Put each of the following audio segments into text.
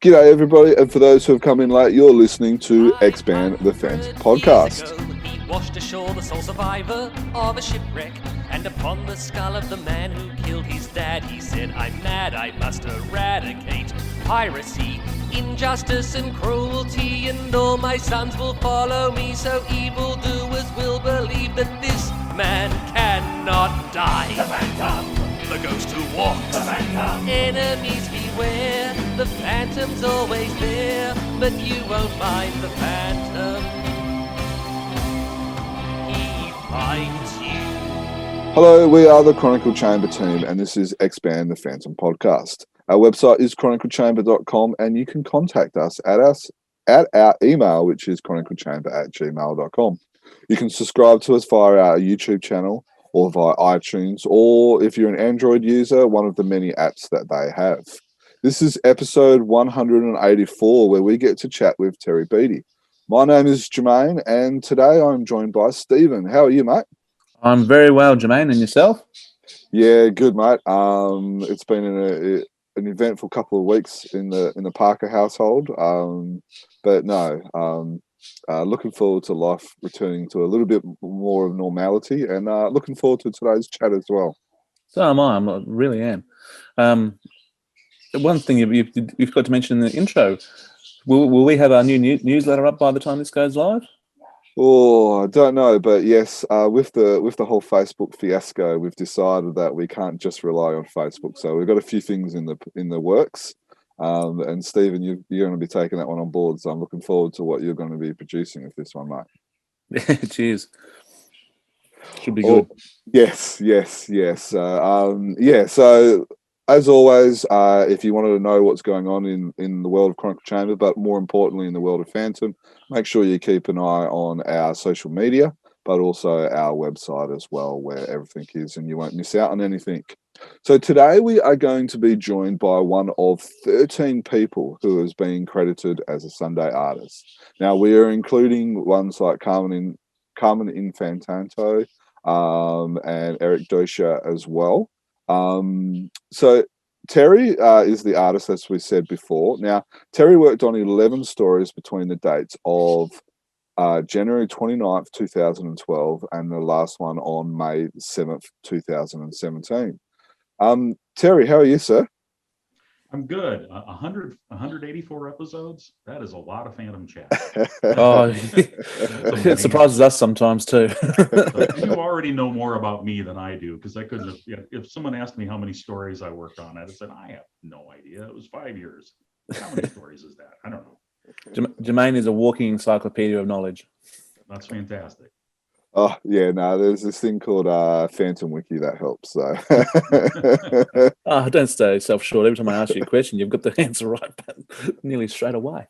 G'day everybody, and for those who have come in late, you're listening to Expand the Fence podcast. He washed ashore the sole survivor of a shipwreck, and upon the skull of the man who killed his dad, he said, "I'm mad, I must eradicate piracy, injustice and cruelty, and all my sons will follow me, so evildoers will believe that this man cannot die." The Phantom, the ghost who walks. The Phantom, enemies beware. The Phantom's always there, but you won't find the Phantom. He finds you. Hello, we are the Chronicle Chamber team, and this is Expand the Phantom podcast. Our website is chroniclechamber.com, and you can contact us at our email, which is chroniclechamber@gmail.com. You can subscribe to us via our YouTube channel or via iTunes, or if you're an Android user, one of the many apps that they have. This is episode 184, where we get to chat with Terry Beatty. My name is Jermaine, and today I'm joined by Stephen. How are you, mate? I'm very well, Jermaine, and yourself? Yeah, good, mate. It's been an eventful couple of weeks in the Parker household, but no, looking forward to life returning to a little bit more of normality, and looking forward to today's chat as well. So am I. I really am. One thing you've got to mention in the intro, will we have our new newsletter up by the time this goes live? Oh, I don't know, but yes, with the whole Facebook fiasco, we've decided that we can't just rely on Facebook. So we've got a few things in the works. And Stephen, you're going to be taking that one on board. So I'm looking forward to what you're going to be producing with this one, mate. Cheers. Should be good. Yes. So as always, if you wanted to know what's going on in the world of Chronicle Chamber, but more importantly in the world of Phantom, make sure you keep an eye on our social media, but also our website as well, where everything is, and you won't miss out on anything. So today we are going to be joined by one of 13 people who has been credited as a Sunday artist. Now, we are including ones like Carmen Infantanto and Eric Dosha as well. So Terry is the artist, as we said before. Now, Terry worked on 11 stories between the dates of January 29th, 2012, and the last one on May 7th, 2017. Terry, how are you, sir? I'm good. 184 episodes. That is a lot of Phantom chat. Oh, it surprises us sometimes too. You already know more about me than I do, because I couldn't have. If someone asked me how many stories I worked on, I'd have said I have no idea. It was 5 years. How many stories is that? I don't know. Jermaine is a walking encyclopedia of knowledge. That's fantastic. Oh, yeah, no, there's this thing called Phantom Wiki that helps. So. Don't stay self-short. Every time I ask you a question, you've got the answer right nearly straight away.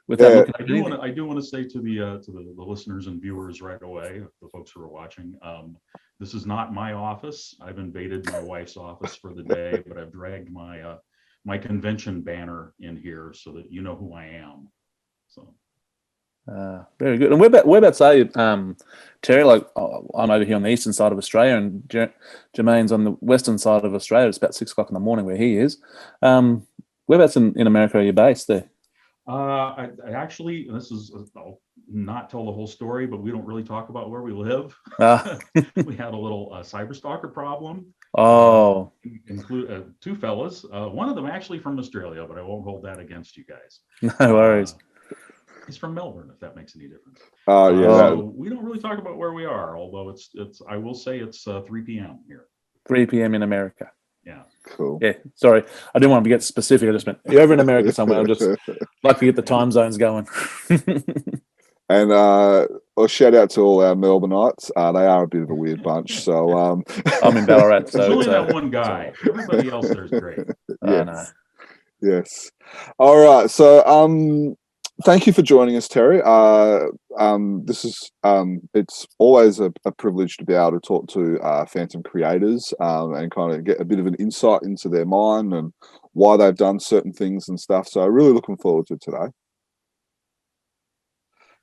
I do want to say to the listeners and viewers right away, the folks who are watching, this is not my office. I've invaded my wife's office for the day, but I've dragged my convention banner in here so that you know who I am. So. Very good. And whereabouts are you, Terry? Like, I'm over here on the eastern side of Australia, and Jermaine's on the western side of Australia. It's about 6 o'clock in the morning where he is. Whereabouts in America are you based there? I actually, I'll not tell the whole story, but we don't really talk about where we live. We had a little cyberstalker problem. Oh. Include 2 fellas. One of them actually from Australia, but I won't hold that against you guys. No worries. He's from Melbourne, if that makes any difference. Oh, yeah. We don't really talk about where we are, although it's. I will say it's 3 p.m. here. 3 p.m. in America. Yeah. Cool. Yeah. Sorry, I didn't want to get specific. I just meant you're over in America somewhere. I just like to get the time zones going. And shout out to all our Melbourneites. They are a bit of a weird bunch. So I'm in Ballarat. So there's only that one guy. Everybody else there's great. Yes. No. Yes. All right. So thank you for joining us, Terry. This is it's always a privilege to be able to talk to Phantom creators and kind of get a bit of an insight into their mind and why they've done certain things and stuff. So really looking forward to today.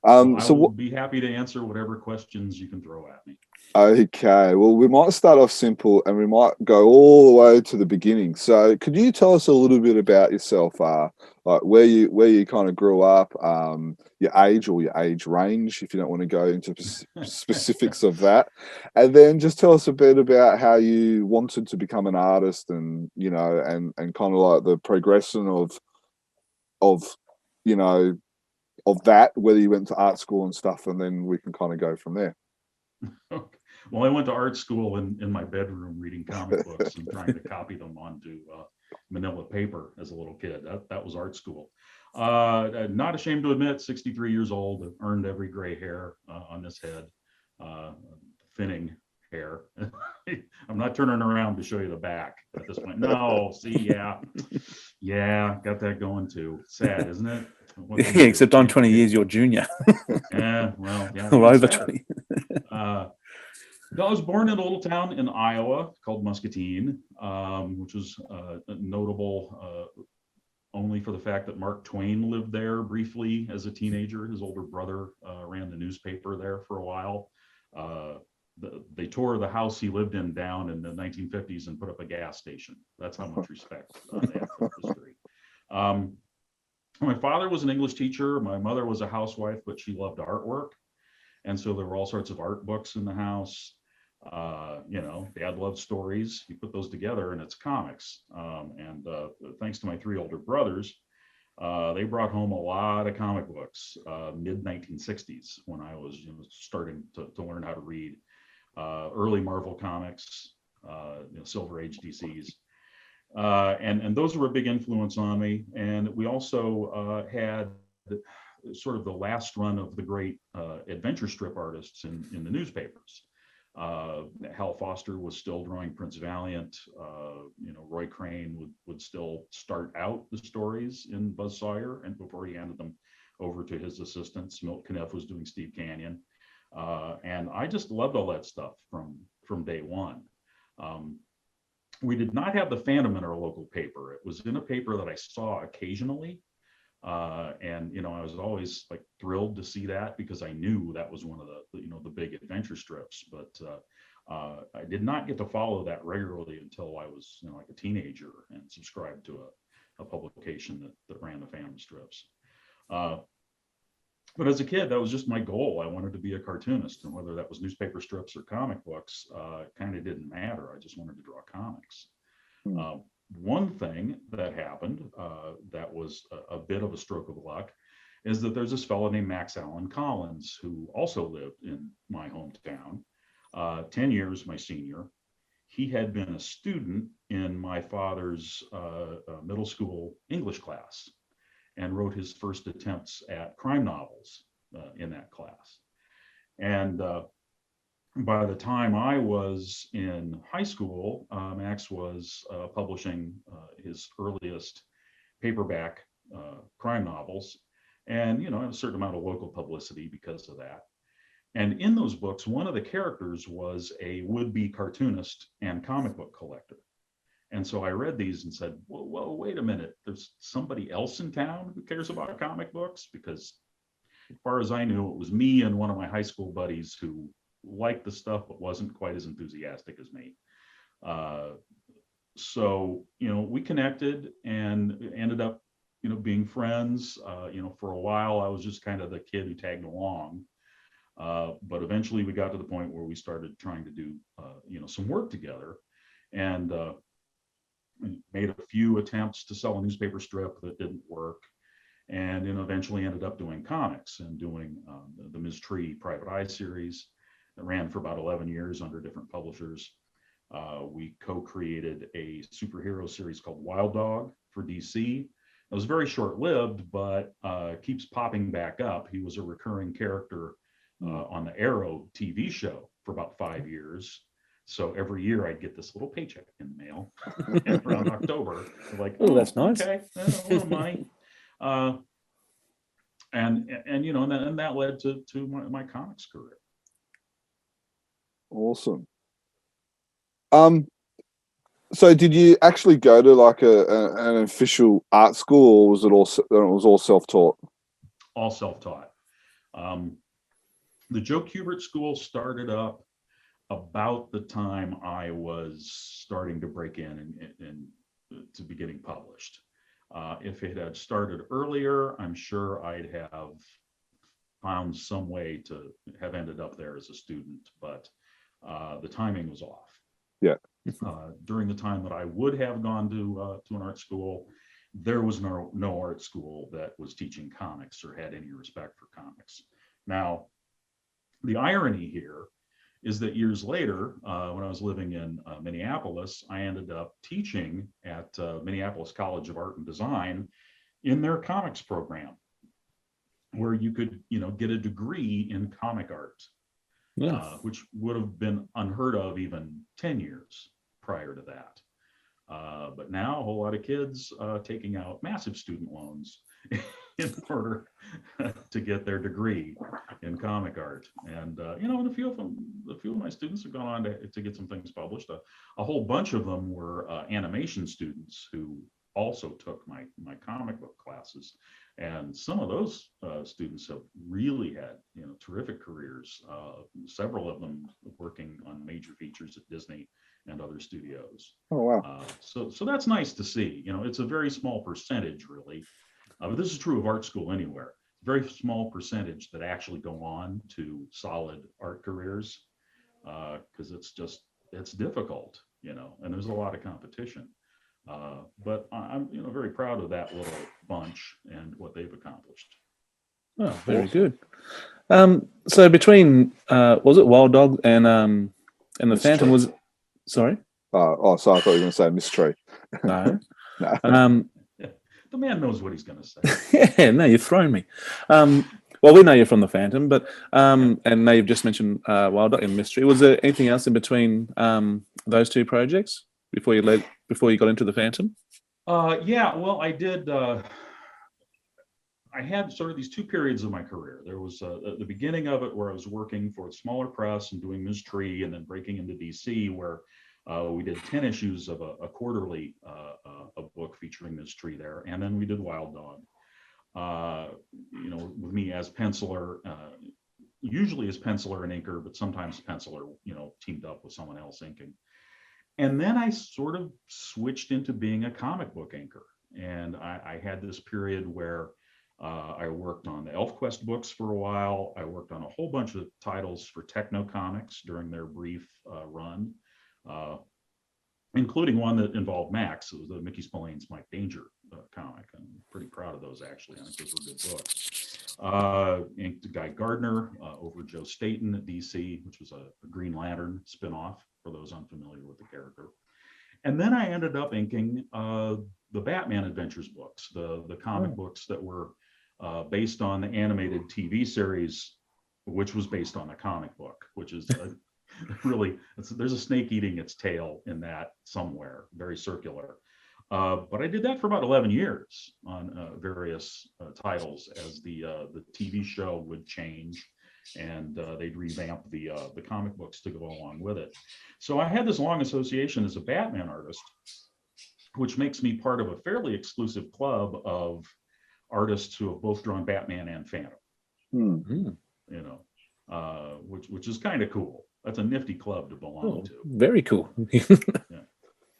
I So will be happy to answer whatever questions you can throw at me. Okay, well, we might start off simple and we might go all the way to the beginning. So, could you tell us a little bit about yourself, like where you kind of grew up, your age or your age range, if you don't want to go into specifics of that, and then just tell us a bit about how you wanted to become an artist, and and kind of like the progression of you know of that, whether you went to art school and stuff, and then we can kind of go from there. Okay. Well, I went to art school in my bedroom reading comic books and trying to copy them onto manila paper as a little kid. That was art school. Not ashamed to admit, 63 years old, earned every gray hair on this head, thinning hair. I'm not turning around to show you the back at this point. No, see, yeah, got that going too. Sad, isn't it? Yeah, except I'm 20 years your junior. Yeah, well, yeah. Or over 20. I was born in a little town in Iowa called Muscatine, which was notable only for the fact that Mark Twain lived there briefly as a teenager. His older brother ran the newspaper there for a while. They tore the house he lived in down in the 1950s and put up a gas station. That's how much respect they have for history. My father was an English teacher. My mother was a housewife, but she loved artwork. And so there were all sorts of art books in the house. Dad loved stories. You put those together and it's comics. Thanks to my three older brothers, they brought home a lot of comic books, mid 1960s, when I was starting to learn how to read. Early Marvel comics, Silver Age DCs. And those were a big influence on me. And we also had sort of the last run of the great adventure strip artists in the newspapers. Hal Foster was still drawing Prince Valiant. Roy Crane would still start out the stories in Buzz Sawyer, and before he handed them over to his assistants. Milt Kniff was doing Steve Canyon. And I just loved all that stuff from day one. We did not have the Phantom in our local paper. It was in a paper that I saw occasionally. I was always like thrilled to see that because I knew that was one of the big adventure strips. But I did not get to follow that regularly until I was like a teenager and subscribed to a publication that ran the Phantom strips. But as a kid, that was just my goal. I wanted to be a cartoonist, and whether that was newspaper strips or comic books, kind of didn't matter. I just wanted to draw comics. One thing that happened that was a bit of a stroke of luck is that there's this fellow named Max Allen Collins who also lived in my hometown, 10 years my senior. He had been a student in my father's middle school English class and wrote his first attempts at crime novels in that class. And by the time I was in high school, Max was publishing his earliest paperback crime novels, and a certain amount of local publicity because of that. And in those books, one of the characters was a would-be cartoonist and comic book collector. And so I read these and said, whoa, wait a minute, there's somebody else in town who cares about comic books? Because as far as I knew, it was me and one of my high school buddies who liked the stuff but wasn't quite as enthusiastic as me. So we connected and ended up being friends. For a while I was just kind of the kid who tagged along, but eventually we got to the point where we started trying to do some work together, and made a few attempts to sell a newspaper strip that didn't work, and eventually ended up doing comics and doing the Ms. Tree Private Eye series that ran for about 11 years under different publishers. We co-created a superhero series called Wild Dog for DC. It was very short-lived, but keeps popping back up. He was a recurring character on the Arrow TV show for about 5 years. So every year I'd get this little paycheck in the mail around October. Like, oh, that's nice. Okay, a little money. And that led to my comics career. Awesome. So did you actually go to like an official art school, or was it all self-taught? All self-taught. The Joe Kubert School started up about the time I was starting to break in and to be getting published. If it had started earlier, I'm sure I'd have found some way to have ended up there as a student, but the timing was off. Yeah. During the time that I would have gone to an art school, there was no art school that was teaching comics or had any respect for comics. Now, the irony here is that years later, when I was living in Minneapolis, I ended up teaching at Minneapolis College of Art and Design in their comics program, where you could, get a degree in comic art, which would have been unheard of even 10 years prior to that. But now a whole lot of kids taking out massive student loans in order to get their degree in comic art. And, and a few of my students have gone on to get some things published. A whole bunch of them were animation students who also took my comic book classes. And some of those students have really had, terrific careers, several of them working on major features at Disney and other studios. Oh, wow. So that's nice to see. It's a very small percentage, really. But this is true of art school anywhere. Very small percentage that actually go on to solid art careers, because it's difficult, and there's a lot of competition. But I'm very proud of that little bunch and what they've accomplished. Oh, very good. So between was it Wild Dog and the Phantom was sorry? So I thought you were going to say Mystery. No. No. The man knows what he's going to say. Yeah, no, you've thrown me. Well, we know you're from the Phantom, but and now you've just mentioned Wild Dog and Mystery. Was there anything else in between those two projects before you got into the Phantom? Yeah, well, I did. I had sort of these two periods of my career. There was the beginning of it where I was working for a smaller press and doing Mystery, and then breaking into DC, where we did 10 issues of a quarterly a book featuring Mystery there, and then we did Wild Dog. With me as penciler, usually as penciler and inker, but sometimes penciler, teamed up with someone else inking. And then I sort of switched into being a comic book inker, and I had this period where I worked on the ElfQuest books for a while. I worked on a whole bunch of titles for Techno Comics during their brief run, including one that involved Max. It was the Mickey Spillane's Mike Danger comic. I'm pretty proud of those, actually. I think those were good books. Inked Guy Gardner over Joe Staten at DC, which was a Green Lantern spinoff, for those unfamiliar with the character. And then I ended up inking the Batman Adventures books, the comic books that were based on the animated TV series, which was based on a comic book, which is really, there's a snake eating its tail in that somewhere, very circular. But I did that for about 11 years on various titles as the TV show would change, and they'd revamp the comic books to go along with it. So I had this long association as a Batman artist, which makes me part of a fairly exclusive club of artists who have both drawn Batman and Phantom. Mm-hmm. Which is kind of cool. That's a nifty club to belong to. Very cool.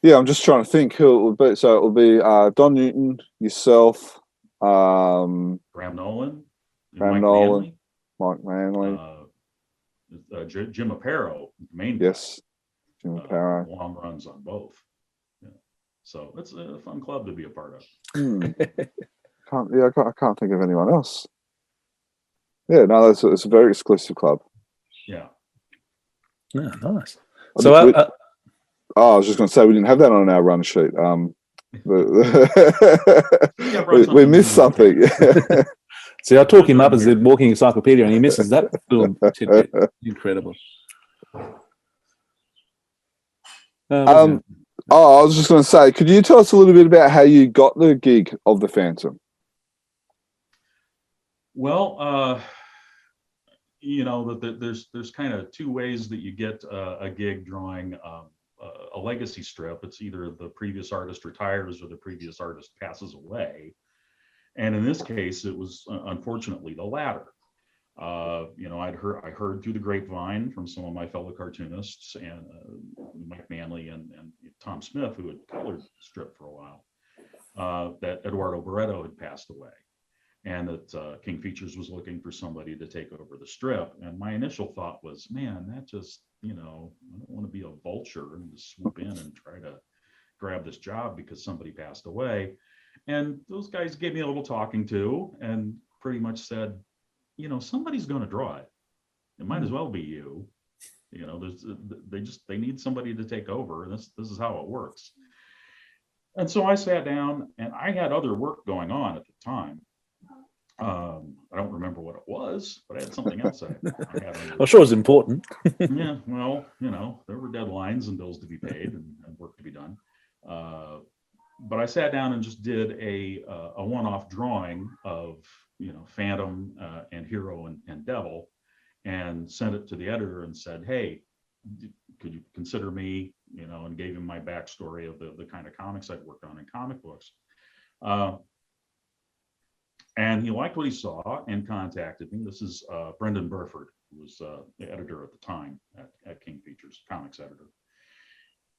Yeah, I'm just trying to think who it would be. So it will be Don Newton, yourself, Graham Nolan, Mike Manley, Jim Aparo, main yes, Jim Aparo. Long runs on both. Yeah. So it's a fun club to be a part of. I can't think of anyone else. Yeah, no, it's a very exclusive club. Yeah. Yeah, nice. So I was just going to say we didn't have that on our run sheet. We missed something. See, I talk him up as the walking encyclopedia, and he misses that little tidbit. Incredible. I was just going to say, could you tell us a little bit about how you got the gig of the Phantom? Well, there's kind of two ways that you get a gig drawing a legacy strip. It's either the previous artist retires or the previous artist passes away. And in this case, it was unfortunately the latter. I heard through the grapevine from some of my fellow cartoonists and Mike Manley and Tom Smith, who had colored the strip for a while, that Eduardo Barreto had passed away, and that King Features was looking for somebody to take over the strip. And my initial thought was, man, that just, I don't want to be a vulture and just swoop in and try to grab this job because somebody passed away. And those guys gave me a little talking to and pretty much said, somebody's going to draw it. It might as well be you. They need somebody to take over. And this is how it works. And so I sat down, and I had other work going on at the time. I don't remember what it was, but I had something else I had. I'm sure it was important. Yeah, well, there were deadlines and bills to be paid and work to be done. But I sat down and just did a one-off drawing of Phantom and Hero and Devil, and sent it to the editor and said, hey, could you consider me, and gave him my backstory of the kind of comics I'd worked on in comic books. And he liked what he saw and contacted me. This is Brendan Burford, who was the editor at the time at King Features, comics editor.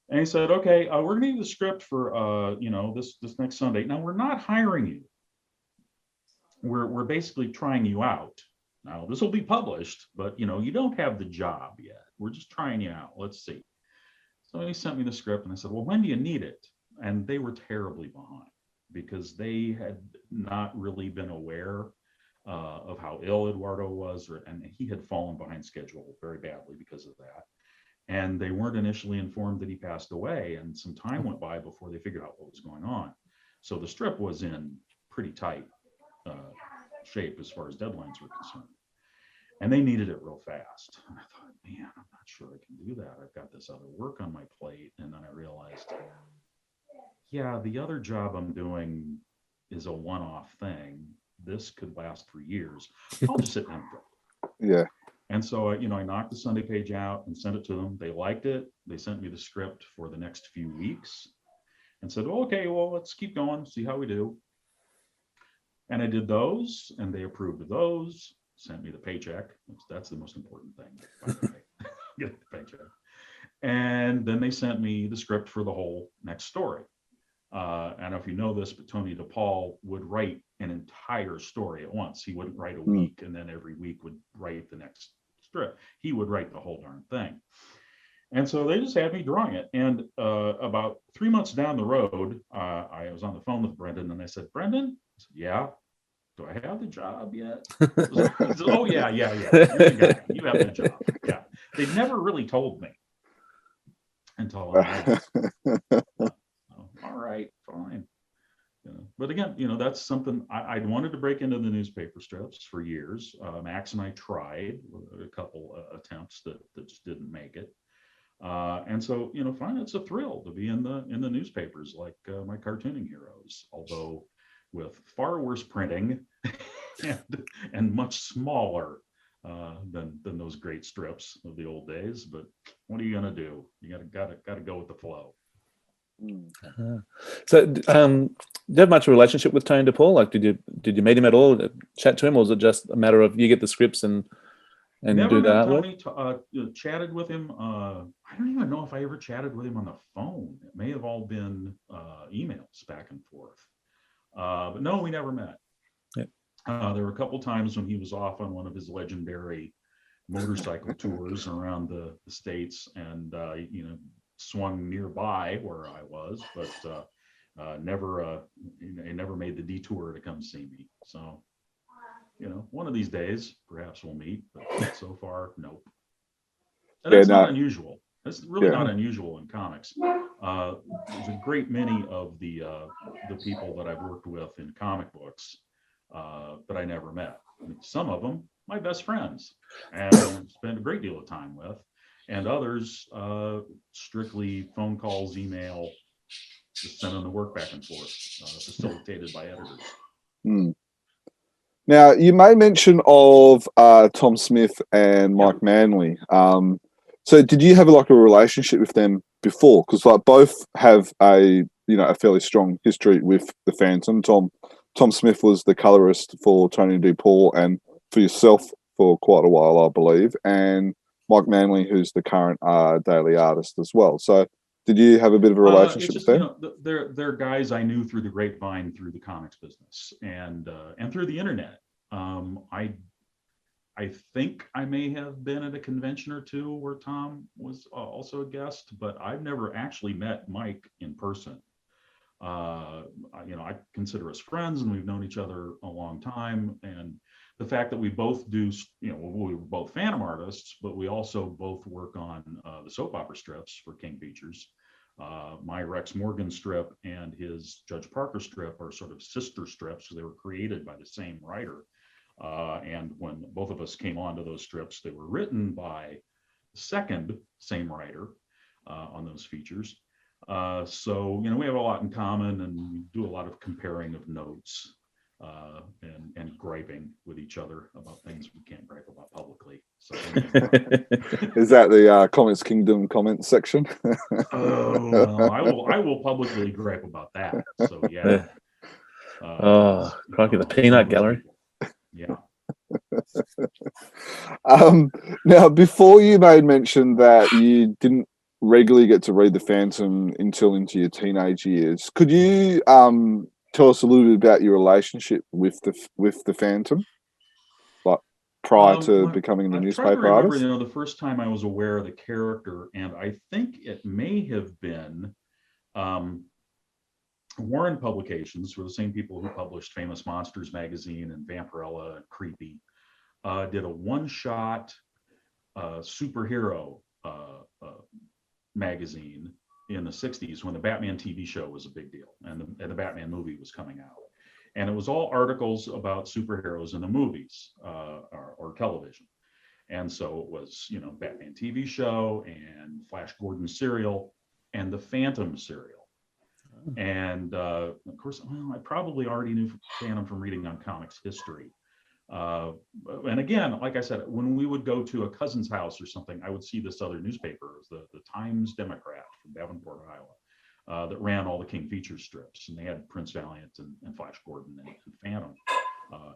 And he said, okay, we're going to need the script for, this next Sunday. Now, we're not hiring you. We're basically trying you out. Now, this will be published, but, you don't have the job yet. We're just trying you out. Let's see. So he sent me the script, and I said, well, when do you need it? And they were terribly behind because they had not really been aware of how ill Eduardo was, and he had fallen behind schedule very badly because of that. And they weren't initially informed that he passed away, and some time went by before they figured out what was going on. So the strip was in pretty tight shape as far as deadlines were concerned. And they needed it real fast. And I thought, man, I'm not sure I can do that. I've got this other work on my plate. And then I realized, yeah, the other job I'm doing is a one-off thing. This could last for years. I'll just sit down and draw. Yeah. And so, I knocked the Sunday page out and sent it to them. They liked it. They sent me the script for the next few weeks and said, well, okay, well, let's keep going, see how we do. And I did those, and they approved of those, sent me the paycheck. That's the most important thing, by the way. Get the paycheck. And then they sent me the script for the whole next story. And if you know this, but Tony DePaul would write an entire story at once. He wouldn't write a week and then every week would write the next strip. He would write the whole darn thing. And so they just had me drawing it. And about 3 months down the road, I was on the phone with Brendan, and I said, Brendan? I said, yeah. Do I have the job yet? He said, oh, yeah. You have the job. Yeah. They never really told me until I asked. All right, fine. But again, that's something I'd wanted to break into the newspaper strips for years. Max and I tried a couple attempts that just didn't make it. And so, fine, it's a thrill to be in the newspapers like my cartooning heroes, although with far worse printing and much smaller than those great strips of the old days. But what are you gonna do? You gotta go with the flow. So, do you have much of a relationship with Tony DePaul? Like, did you meet him at all? Chat to him, or was it just a matter of you get the scripts and Never do the met artwork? Tony. Chatted with him. I don't even know if I ever chatted with him on the phone. It may have all been emails back and forth. But no, we never met. Yeah. There were a couple times when he was off on one of his legendary motorcycle tours around the States, and swung nearby where I was, but never made the detour to come see me. So, one of these days, perhaps we'll meet, but so far, nope. And that's not unusual. That's really not unusual in comics. There's a great many of the people that I've worked with in comic books that I never met. Some of them, my best friends, and spent a great deal of time with. And others, strictly phone calls, email, just sending the work back and forth, facilitated by editors. Now, you made mention of Tom Smith and Mike Manley. So did you have a relationship with them before? Because both have a fairly strong history with the Phantom. Tom Smith was the colorist for Tony DePaul, and for yourself, for quite a while, I believe, and Mike Manley, who's the current daily artist as well. So did you have a bit of a relationship with them? They're guys I knew through the grapevine, through the comics business, and through the internet. I think I may have been at a convention or two where Tom was also a guest, but I've never actually met Mike in person. I consider us friends, and we've known each other a long time. And the fact that we both do, we were both Phantom artists, but we also both work on the soap opera strips for King Features. My Rex Morgan strip and his Judge Parker strip are sort of sister strips, because they were created by the same writer. And when both of us came onto those strips, they were written by the same writer on those features. So we have a lot in common, and we do a lot of comparing of notes and griping with each other about things we can't gripe about publicly. So is that the Comics Kingdom comment section? Oh, well, I will publicly gripe about that. So yeah. Crikey, the peanut gallery. Yeah. Now, before you made mention that you didn't regularly get to read the Phantom until into your teenage years, could you tell us a little bit about your relationship with the Phantom, like prior to becoming the newspaper artist? The first time I was aware of the character, and I think it may have been Warren Publications, were the same people who published Famous Monsters magazine and Vampirella and Creepy, did a one-shot superhero magazine in the 60s when the Batman TV show was a big deal, and the Batman movie was coming out. And it was all articles about superheroes in the movies or television. And so it was, Batman TV show and Flash Gordon serial and the Phantom serial. And of course, I probably already knew Phantom from reading on comics history. And again, like I said, when we would go to a cousin's house or something, I would see this other newspaper, the Times Democrat from Davenport, Iowa, that ran all the King Features strips. And they had Prince Valiant and Flash Gordon and Phantom,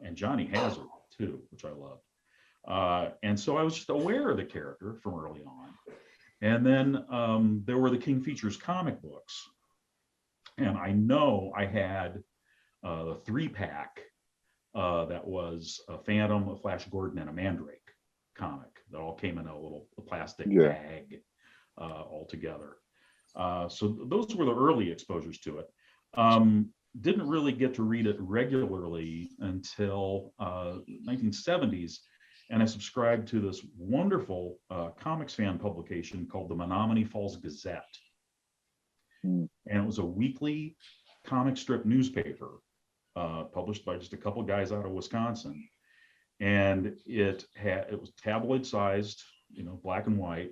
and Johnny Hazard too, which I loved. And so I was just aware of the character from early on. And then there were the King Features comic books. And I know I had the 3-pack that was a Phantom, a Flash Gordon, and a Mandrake comic that all came in a little plastic bag all together. So those were the early exposures to it. Didn't really get to read it regularly until 1970s. And I subscribed to this wonderful comics fan publication called the Menominee Falls Gazette. And it was a weekly comic strip newspaper published by just a couple guys out of Wisconsin. And it was tabloid sized, black and white.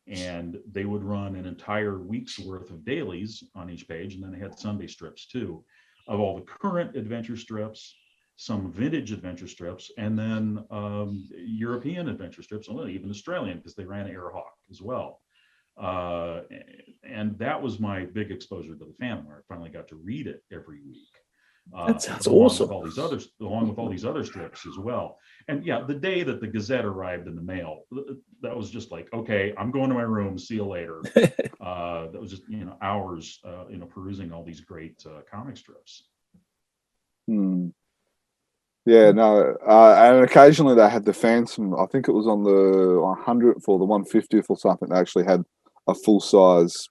And they would run an entire week's worth of dailies on each page. And then they had Sunday strips too, of all the current adventure strips, some vintage adventure strips, and then European adventure strips, and even Australian, because they ran Airhawk as well. And that was my big exposure to the Phantom, where I finally got to read it every week. That sounds awesome. Along with all these other strips as well. And yeah, the day that the Gazette arrived in the mail, that was just like, okay, I'm going to my room. See you later. That was just hours, perusing all these great comic strips. Yeah, no, and occasionally they had the Phantom. I think it was on the 100th or the 150th or something. They actually had a full-size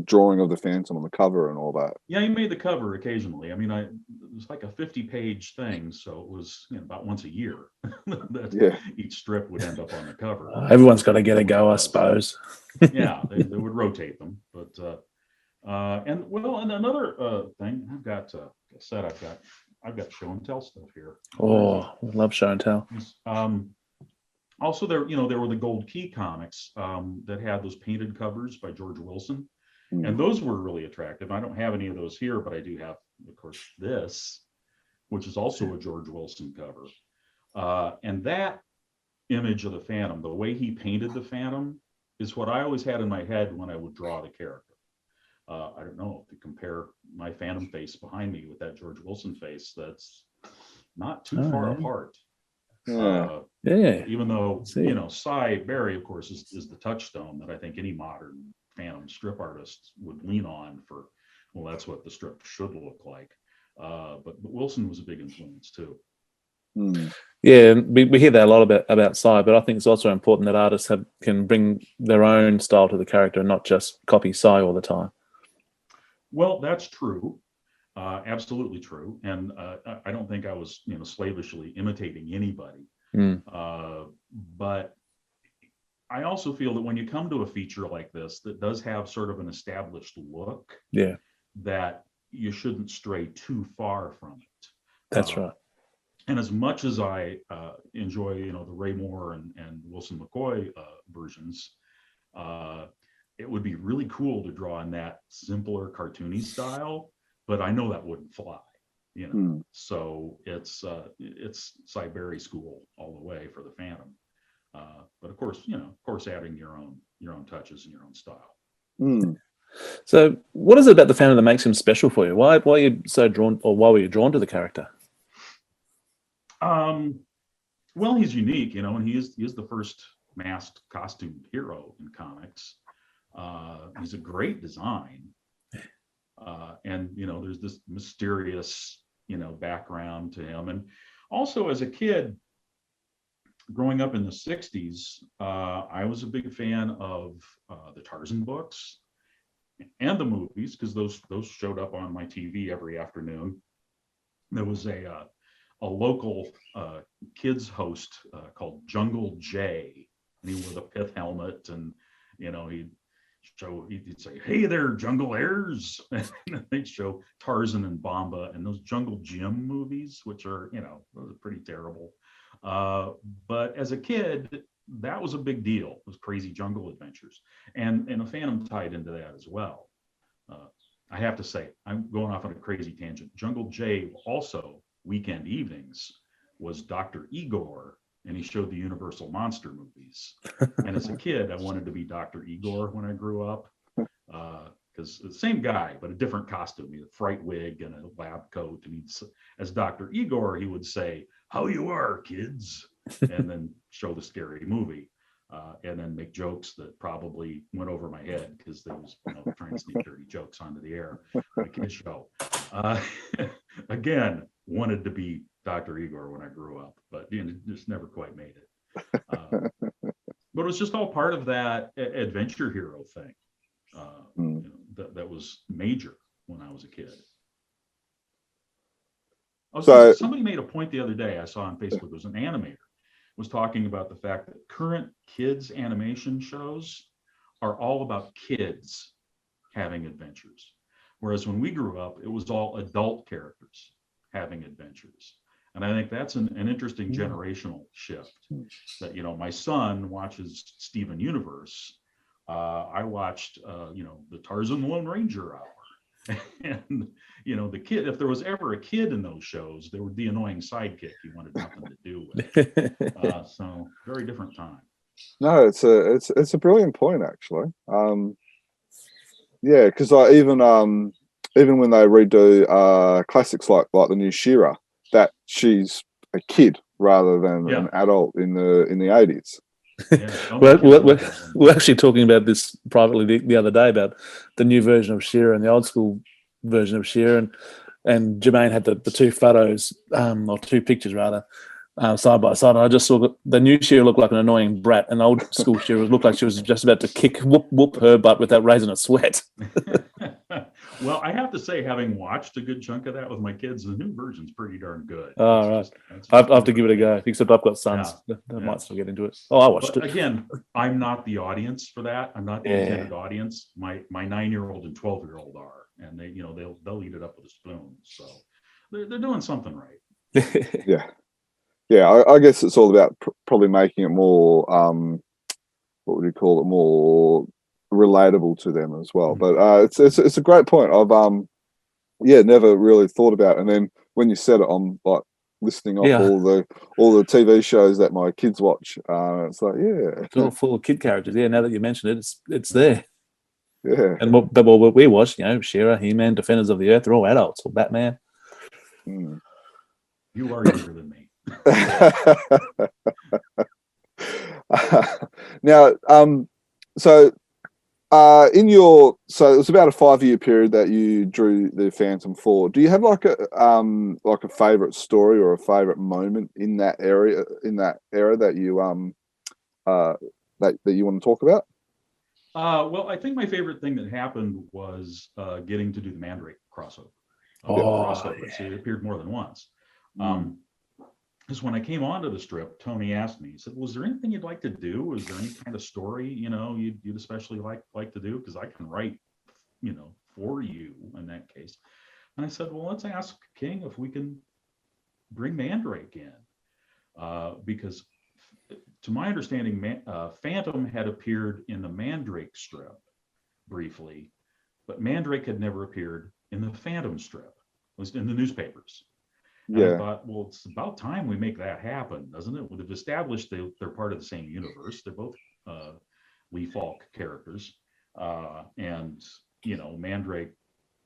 drawing of the Phantom on the cover and all that. Yeah, he made the cover occasionally. I mean, it was like a 50-page thing, so it was about once a year that each strip would end up on the cover. Everyone's got to get a go, I suppose. Yeah, they would rotate them, but and another thing I've got I've got show and tell stuff here. Oh, I love show and tell. Also, there were the Gold Key comics that had those painted covers by George Wilson, and those were really attractive. I don't have any of those here, but I do have, of course, this, which is also a George Wilson cover. And that image of the Phantom, the way he painted the Phantom, is what I always had in my head when I would draw the character. I don't know if you compare my Phantom face behind me with that George Wilson face, that's not too far apart. Even though, Cy Berry, of course, is the touchstone that I think any modern Phantom strip artist would lean on for, well, that's what the strip should look like. But Wilson was a big influence too. Yeah, we hear that a lot about Cy, but I think it's also important that artists can bring their own style to the character and not just copy Cy all the time. Well, that's true. Absolutely true. And I don't think I was, slavishly imitating anybody. But I also feel that when you come to a feature like this that does have sort of an established look, that you shouldn't stray too far from it. That's right. And as much as I enjoy, the Ray Moore and Wilson McCoy versions, it would be really cool to draw in that simpler cartoony style, but I know that wouldn't fly, So it's Cy Berry school all the way for the Phantom. But of course, adding your own touches and your own style. So, what is it about the Phantom that makes him special for you? Why are you so drawn, or why were you drawn to the character? Well, he's unique, and he is the first masked costume hero in comics. He's a great design, and there's this mysterious, background to him. And also, as a kid, growing up in the '60s, I was a big fan of the Tarzan books and the movies, because those showed up on my TV every afternoon. There was a local kids host called Jungle Jay, and he wore the pith helmet, and he'd say, "Hey there, Jungle Heirs," and they'd show Tarzan and Bomba and those Jungle Jim movies, which are those are pretty terrible. But as a kid, that was a big deal. Those crazy jungle adventures, and a Phantom tied into that as well. I have to say, I'm going off on a crazy tangent. Jungle Jay also, weekend evenings, was Dr. Igor, and he showed the Universal Monster movies. And as a kid, I wanted to be Dr. Igor when I grew up, because the same guy, but a different costume. He had a fright wig and a lab coat. And as Dr. Igor, he would say, "How you are, kids?" and then show the scary movie. And then make jokes that probably went over my head, because there was trying to sneak dirty jokes onto the air on a kid's show. Again, wanted to be Dr. Igor when I grew up, but just never quite made it. But it was just all part of that adventure hero thing that was major when I was a kid. Somebody made a point the other day I saw on Facebook. It was an animator was talking about the fact that current kids animation shows are all about kids having adventures, whereas when we grew up, it was all adult characters having adventures. And I think that's an interesting generational shift. That my son watches Steven Universe. I watched the Tarzan Lone Ranger Hour. And the kid, if there was ever a kid in those shows, there would be the annoying sidekick you wanted nothing to do with. So very different time. No, it's a brilliant point, actually. Because even when they redo classics like the new She-Ra, that she's a kid rather than an adult in the 80s. We're actually talking about this privately the other day, about the new version of She-Ra and the old school version of She-Ra, and Jermaine had the two photos, or two pictures rather, side by side. And I just saw the new She-Ra looked like an annoying brat, and the old school She-Ra looked like she was just about to whoop her butt without raising a sweat. Well, I have to say, having watched a good chunk of that with my kids, the new version's pretty darn good. Oh, right. I have to give it a go, except I've got sons that might still get into it. Oh, I watched it. Again, I'm not the audience for that. I'm not the intended audience. My 9-year-old and 12-year-old are, and they, they'll eat it up with a spoon. So they're doing something right. I guess it's all about probably making it more, what would you call it, more relatable to them as well. But it's a great point. I've never really thought about it. And then when you said it, I'm like listing off all the TV shows that my kids watch. It's like it's all full of kid characters. Now that you mention it, it's there. And what we watch, She-Ra, He-Man, Defenders of the Earth, they're all adults, or Batman. You are younger than me. Now, so in your, so it was about a 5-year period that you drew the Phantom for. Do you have like a favorite story or a favorite moment in that area, that you that you want to talk about? Well, I think my favorite thing that happened was getting to do the Mandrake crossover. It appeared more than once. Because when I came onto the strip, Tony asked me, he said, "Was there anything you'd like to do? Was there any kind of story, you'd especially like to do? Because I can write, for you in that case." And I said, "Well, let's ask King if we can bring Mandrake in." Because to my understanding, Phantom had appeared in the Mandrake strip briefly, but Mandrake had never appeared in the Phantom strip, at least in the newspapers. And I thought, well, it's about time we make that happen, doesn't it? They've established they're part of the same universe. They're both Lee Falk characters. And, Mandrake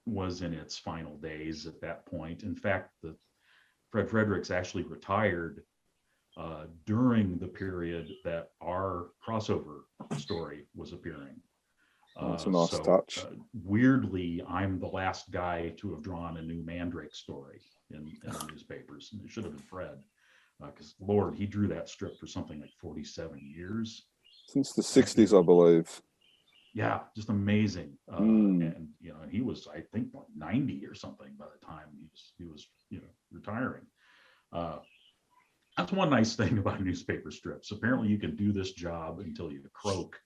was in its final days at that point. In fact, Fred Fredericks actually retired during the period that our crossover story was appearing. That's a nice touch. Weirdly, I'm the last guy to have drawn a new Mandrake story in the newspapers. And it should have been Fred, because Lord, he drew that strip for something like 47 years. Since the 60s, I believe. Yeah, just amazing. And he was, I think, like 90 or something by the time he was retiring. That's one nice thing about newspaper strips. Apparently, you can do this job until you croak.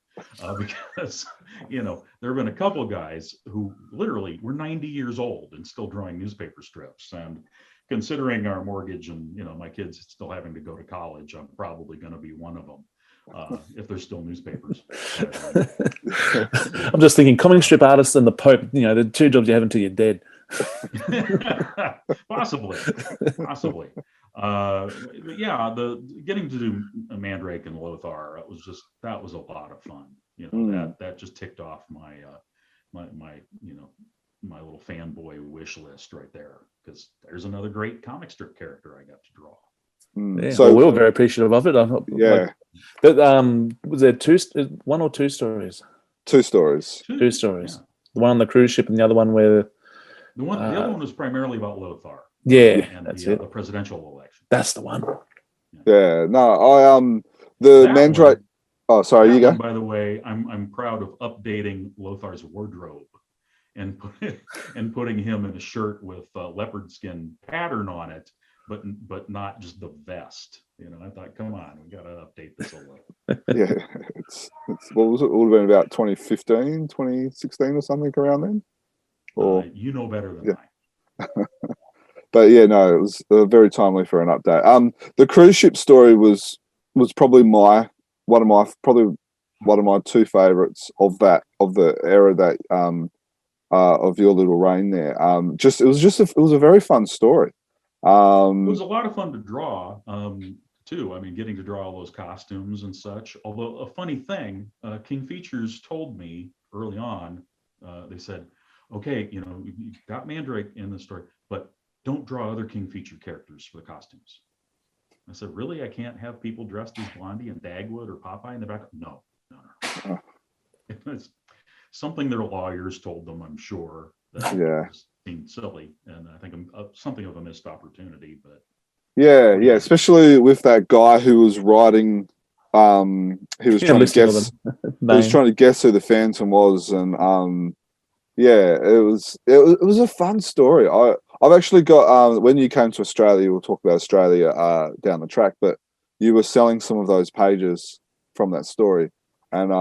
Because there have been a couple of guys who literally were 90 years old and still drawing newspaper strips. And considering our mortgage and my kids still having to go to college, I'm probably going to be one of them if there's still newspapers. I'm just thinking, comic strip artist and the Pope. The two jobs you have until you're dead. Possibly. The getting to do Mandrake and Lothar, that was a lot of fun. That just ticked off my my little fanboy wish list right there, because there's another great comic strip character I got to draw. Yeah, so we were very appreciative of it. Yeah. Was there one or two stories? Two stories. Two stories. Yeah. The one on the cruise ship and the other one where the other one was primarily about Lothar. Yeah, and that's the presidential election. That's the one. Yeah. No, the Mandrake. Oh, sorry, you go. By the way, I'm proud of updating Lothar's wardrobe and putting him in a shirt with leopard skin pattern on it, but not just the vest. I thought, come on, we got to update this a little. Yeah, it's what was it? It would have been about 2015, 2016 or something around then. Or you know better than I. But yeah, no, it was very timely for an update. The cruise ship story was probably one of my two favorites of the era that of your little reign there. It was a very fun story. It was a lot of fun to draw too. I mean, getting to draw all those costumes and such. Although a funny thing, King Features told me early on, they said, "Okay, you got Mandrake in the story, but don't draw other King Feature characters for the costumes." I said, "Really? I can't have people dressed as Blondie and Dagwood or Popeye in the back?" No. It's something their lawyers told them, I'm sure. That seemed silly, and I think something of a missed opportunity. But yeah, especially with that guy who was writing. He was trying to guess. He was trying to guess who the Phantom was, and it was a fun story. I've actually got when you came to Australia, we'll talk about Australia down the track, but you were selling some of those pages from that story, and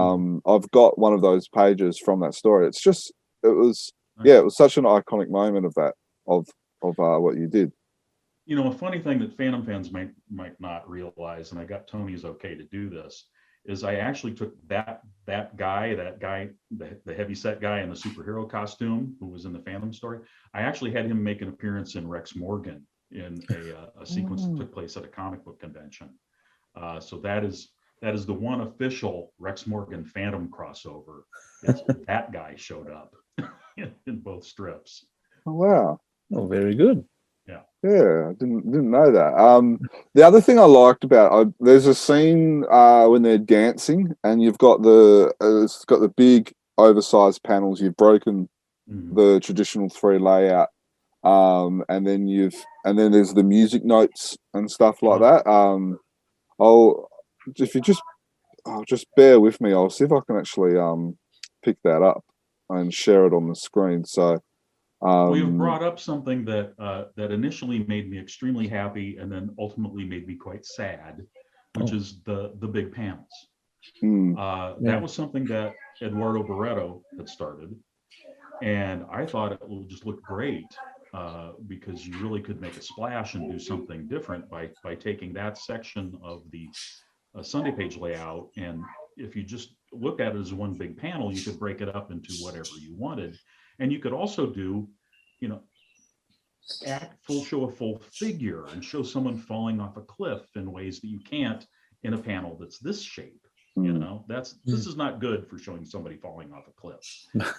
I've got one of those pages from that story. It was such an iconic moment of what you did. A funny thing that Phantom fans might not realize, and I got Tony's okay to do this, is I actually took that guy, the heavyset guy in the superhero costume who was in the Phantom story. I actually had him make an appearance in Rex Morgan in a sequence that took place at a comic book convention. So that is the one official Rex Morgan Phantom crossover. That guy showed up in both strips. Oh, wow. Oh, very good. Yeah, I didn't know that. The other thing I liked about there's a scene when they're dancing, and you've got it's got the big oversized panels. You've broken the traditional 3 layout, and then there's the music notes and stuff like that. I'll if you just bear with me. I'll see if I can actually pick that up and share it on the screen. So. Well, you've brought up something that that initially made me extremely happy, and then ultimately made me quite sad, which is the big panels. That was something that Eduardo Barreto had started, and I thought it would just look great because you really could make a splash and do something different by taking that section of the Sunday page layout, and if you just look at it as one big panel, you could break it up into whatever you wanted. And you could also do, show a full figure and show someone falling off a cliff in ways that you can't in a panel that's this shape. This is not good for showing somebody falling off a cliff.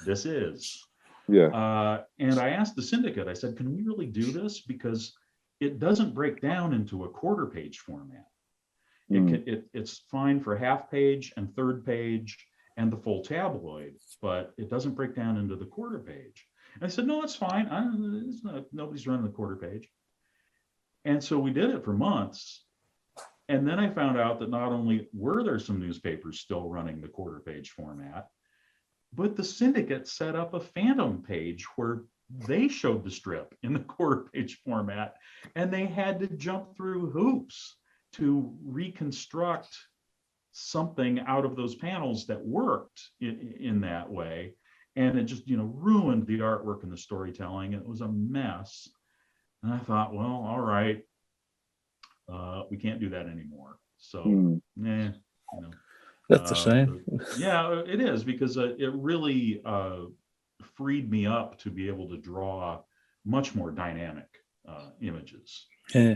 This is. Yeah. And I asked the syndicate, I said, can we really do this? Because it doesn't break down into a quarter page format. It's fine for half page and third page and the full tabloid, but it doesn't break down into the quarter page. And I said, no, it's fine. Nobody's running the quarter page. And so we did it for months. And then I found out that not only were there some newspapers still running the quarter page format, but the syndicate set up a Phantom page where they showed the strip in the quarter page format, and they had to jump through hoops to reconstruct something out of those panels that worked in that way. And it just, ruined the artwork and the storytelling. It was a mess. And I thought, well, all right, we can't do that anymore. So, That's a shame. Yeah, it is, because it really freed me up to be able to draw much more dynamic images. Yeah.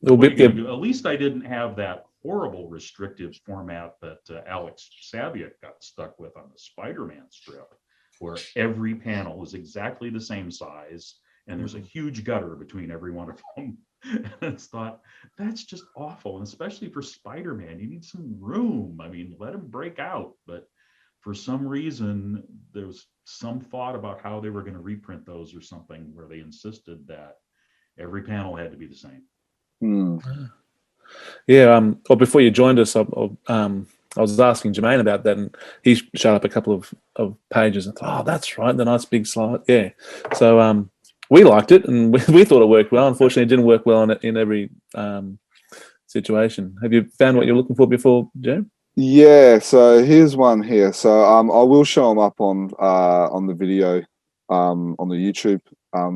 At least I didn't have that horrible restrictive format that Alex Saviuk got stuck with on the Spider-Man strip, where every panel is exactly the same size and there's a huge gutter between every one of them. And it's thought, that's just awful. And especially for Spider-Man, you need some room. I mean, let him break out. But for some reason, there was some thought about how they were going to reprint those or something, where they insisted that every panel had to be the same. Yeah. Or before you joined us, I was asking Jermaine about that, and he showed up a couple of pages and thought, oh, that's right, the nice big slide. Yeah. So we liked it, and we thought it worked well. Unfortunately, it didn't work well in every situation. Have you found what you're looking for before, Jim? Yeah. So here's one here. So I will show them up on the video on the YouTube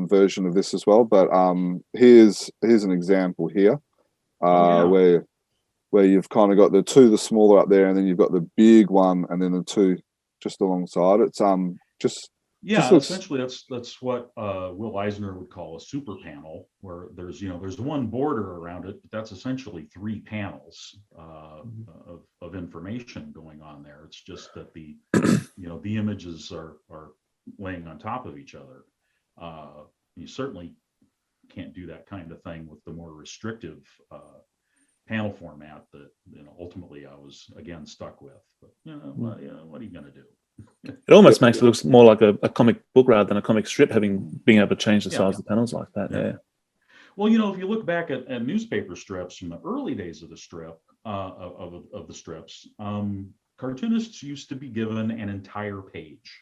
version of this as well. But here's an example here where you've kind of got the smaller up there, and then you've got the big one, and then the two just alongside. It's essentially that's what Will Eisner would call a super panel, where there's one border around it, but that's essentially 3 panels of information going on there. It's just that the the images are laying on top of each other. You certainly can't do that kind of thing with the more restrictive panel format that ultimately I was again stuck with. But what are you going to do? It almost makes it look more like a comic book rather than a comic strip, being able to change the size of the panels like that. Yeah. Well, if you look back at newspaper strips from the early days of the strip of the strips, cartoonists used to be given an entire page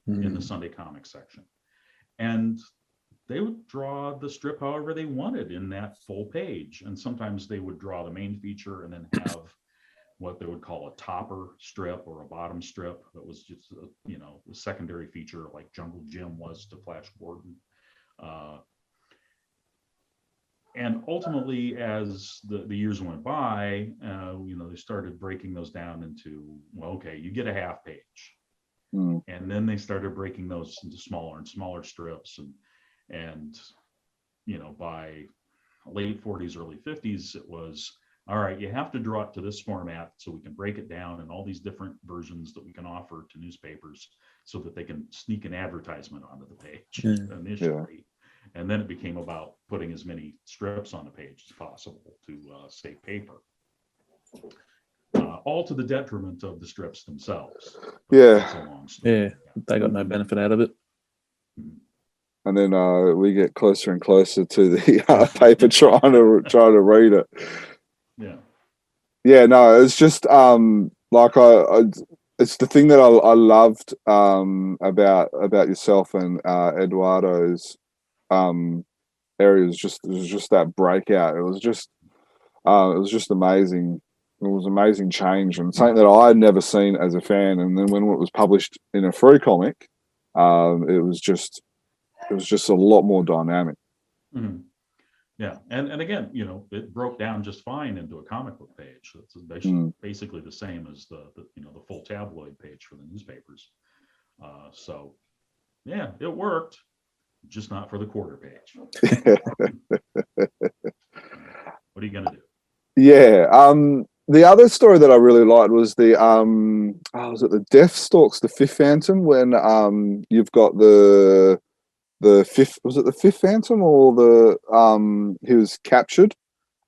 in the Sunday comics section, and they would draw the strip however they wanted in that full page. And sometimes they would draw the main feature and then have what they would call a topper strip or a bottom strip that was just a secondary feature, like Jungle Jim was to Flash Gordon. And ultimately, as the years went by, they started breaking those down into, well, okay, you get a half page. And then they started breaking those into smaller and smaller strips. And by late 40s, early 50s, it was, all right, you have to draw it to this format so we can break it down in all these different versions that we can offer to newspapers so that they can sneak an advertisement onto the page initially. And then it became about putting as many strips on the page as possible to save paper. All to the detriment of the strips themselves. Yeah. That's a long story. Yeah, they got no benefit out of it. And then we get closer and closer to the paper trying to read it. Yeah. Yeah, no, it's just like it's the thing that I loved about yourself and Eduardo's area was just that breakout. It was just amazing. It was amazing change and something that I had never seen as a fan. And then when it was published in a free comic, it was just a lot more dynamic. Mm-hmm. Yeah, and again, it broke down just fine into a comic book page. It's basically the same as the full tabloid page for the newspapers. So, yeah, it worked, just not for the quarter page. What are you gonna do? Yeah. The other story that I really liked was the was it the Death Stalks, the fifth Phantom, when you've got the fifth, was it the fifth Phantom or the he was captured,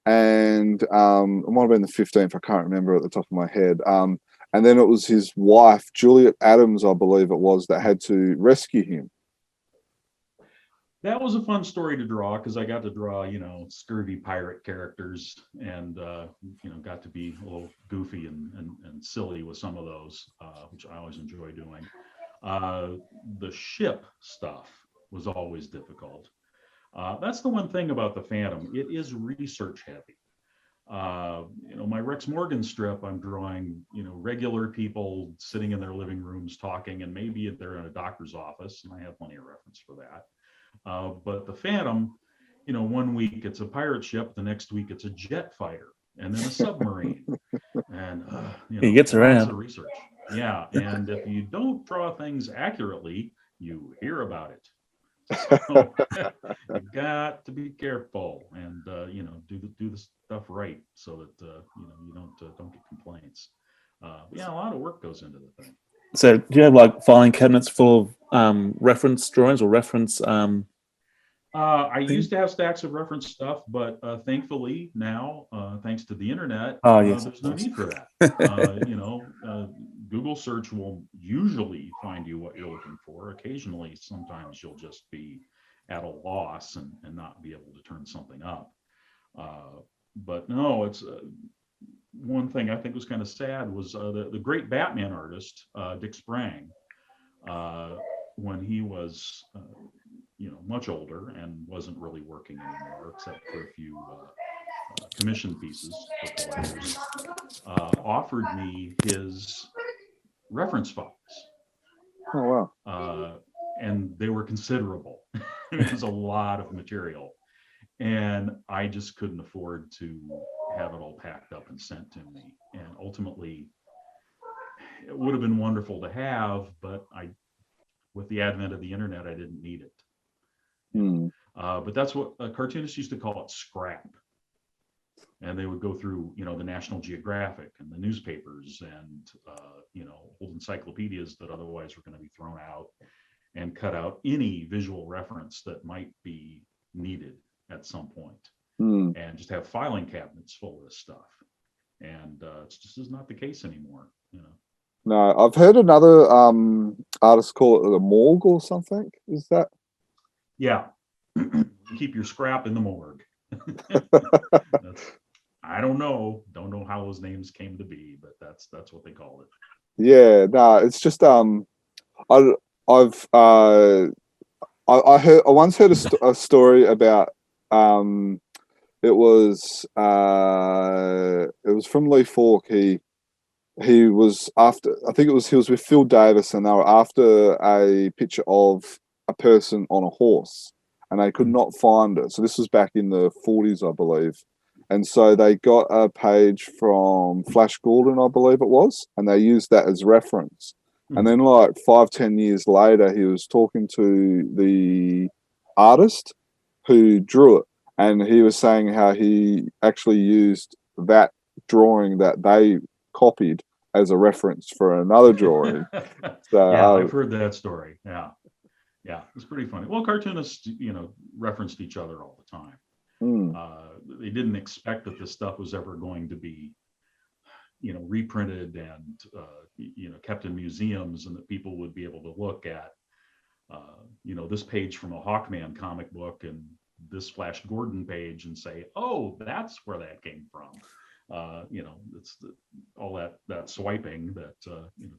and it might have been the 15th, I can't remember at the top of my head. And then it was his wife, Juliet Adams, I believe it was, that had to rescue him. That was a fun story to draw because I got to draw, scurvy pirate characters and, got to be a little goofy and silly with some of those, which I always enjoy doing. The ship stuff was always difficult. That's the one thing about the Phantom. It is research heavy. My Rex Morgan strip, I'm drawing, regular people sitting in their living rooms talking, and maybe they're in a doctor's office, and I have plenty of reference for that. But the Phantom, 1 week it's a pirate ship, the next week it's a jet fighter, and then a submarine, and he gets around. Of research. Yeah, and if you don't draw things accurately, you hear about it. So you got to be careful and do the stuff right so that you don't get complaints. Yeah, a lot of work goes into the thing. So do you have like filing cabinets full of reference drawings or reference? I used to have stacks of reference stuff, but thankfully now, thanks to the internet, there's no need for that. Google search will usually find you what you're looking for. Occasionally, sometimes you'll just be at a loss and not be able to turn something up. But no, it's one thing I think was kind of sad was the great Batman artist, Dick Sprang, when he was much older and wasn't really working anymore except for a few commission pieces for collectors, offered me his reference files. Oh, wow. And they were considerable. It was a lot of material. And I just couldn't afford to have it all packed up and sent to me. And ultimately, it would have been wonderful to have, but with the advent of the internet, I didn't need it. But that's what cartoonists used to call it, scrap. And they would go through, the National Geographic and the newspapers and, old encyclopedias that otherwise were going to be thrown out and cut out any visual reference that might be needed at some point, and just have filing cabinets full of this stuff. And it's just is not the case anymore. No, I've heard another artist call it the morgue or something. Is that? Yeah. Keep your scrap in the morgue. I don't know how those names came to be, but that's what they call it. Yeah, no, it's just I once heard a story about it was from Lee Falk. He was after, I think he was with Phil Davis, and they were after a picture of a person on a horse, and they could not find it. So this was back in the 40s, I believe. And so they got a page from Flash Gordon, I believe it was, and they used that as reference. And then like 5-10 years later, he was talking to the artist who drew it, and he was saying how he actually used that drawing that they copied as a reference for another drawing. So yeah, I've heard that story. Yeah. Yeah, it's pretty funny. Well, cartoonists, referenced each other all the time. They didn't expect that this stuff was ever going to be, reprinted and, kept in museums, and that people would be able to look at, this page from a Hawkman comic book and this Flash Gordon page and say, oh, that's where that came from. It's all that swiping that,